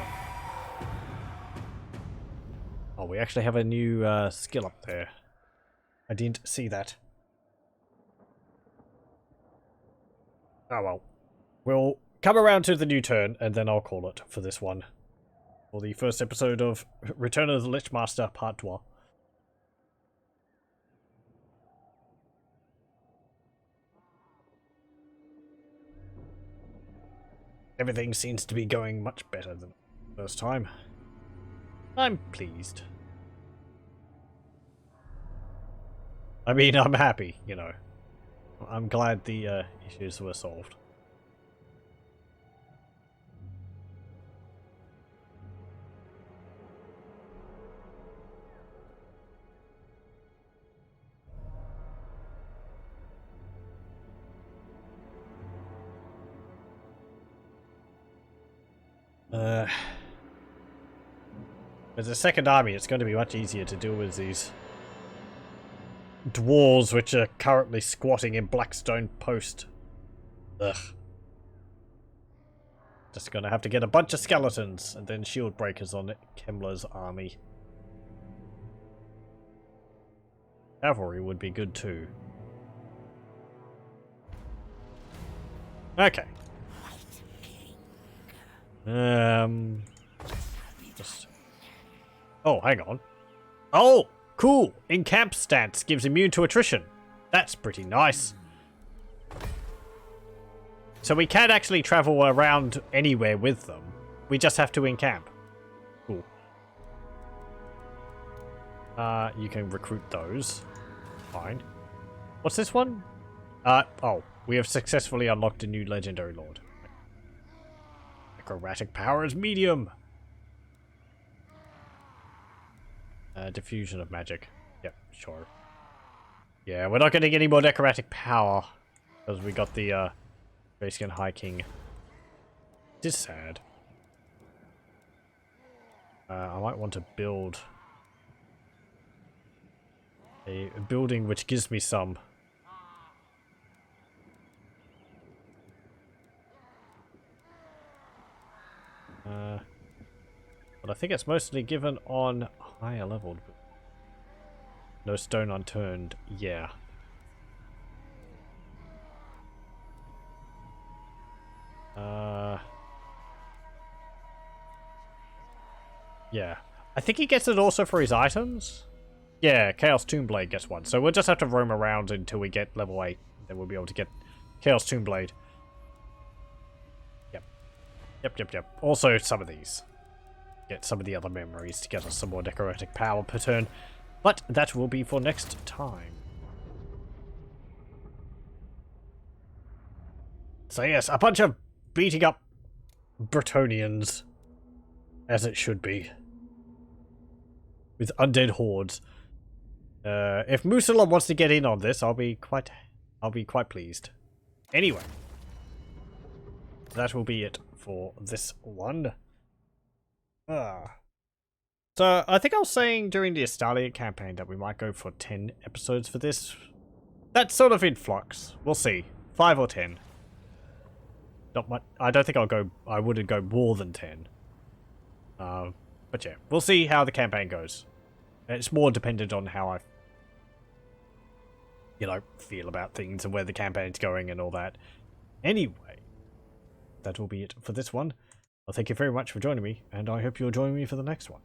Oh, we actually have a new skill up there. I didn't see that. Oh well. We'll come around to the new turn, and then I'll call it for this one. For the first episode of Return of the Lichemaster Part 2. Everything seems to be going much better than the first time. I'm pleased. I mean, I'm happy, you know. I'm glad the issues were solved. As a second army, it's going to be much easier to deal with these dwarves, which are currently squatting in Blackstone Post. Ugh. Just gonna have to get a bunch of skeletons and then shield breakers on Kemmler's army. Cavalry would be good too. Okay. Just... Oh, hang on. Oh, cool! Encamp stance gives immune to attrition. That's pretty nice. So we can actually travel around anywhere with them. We just have to encamp. Cool. You can recruit those. Fine. What's this one? Oh. We have successfully unlocked a new legendary lord. Acrobatic power is medium. Diffusion of magic. Yep, sure. Yeah, we're not getting any more necromantic power. Because we got the, Grayskin High King. It is sad. I might want to build a building which gives me some. But I think it's mostly given on higher leveled. No stone unturned. Yeah. Yeah. I think he gets it also for his items. Yeah, Chaos Tombblade gets one. So we'll just have to roam around until we get level 8. Then we'll be able to get Chaos Tombblade. Yep. Also some of these. Get some of the other memories to get us some more necromantic power per turn. But that will be for next time. So yes, a bunch of beating up Bretonnians. As it should be. With undead hordes. If Mousillon wants to get in on this, I'll be quite pleased. Anyway. That will be it for this one. So, I think I was saying during the Estalia campaign that we might go for 10 episodes for this. That's sort of in flux. We'll see. 5 or 10. Not much. I don't think I wouldn't go more than 10. But yeah, we'll see how the campaign goes. It's more dependent on how I, feel about things and where the campaign's going and all that. Anyway, that will be it for this one. Well, thank you very much for joining me, and I hope you'll join me for the next one.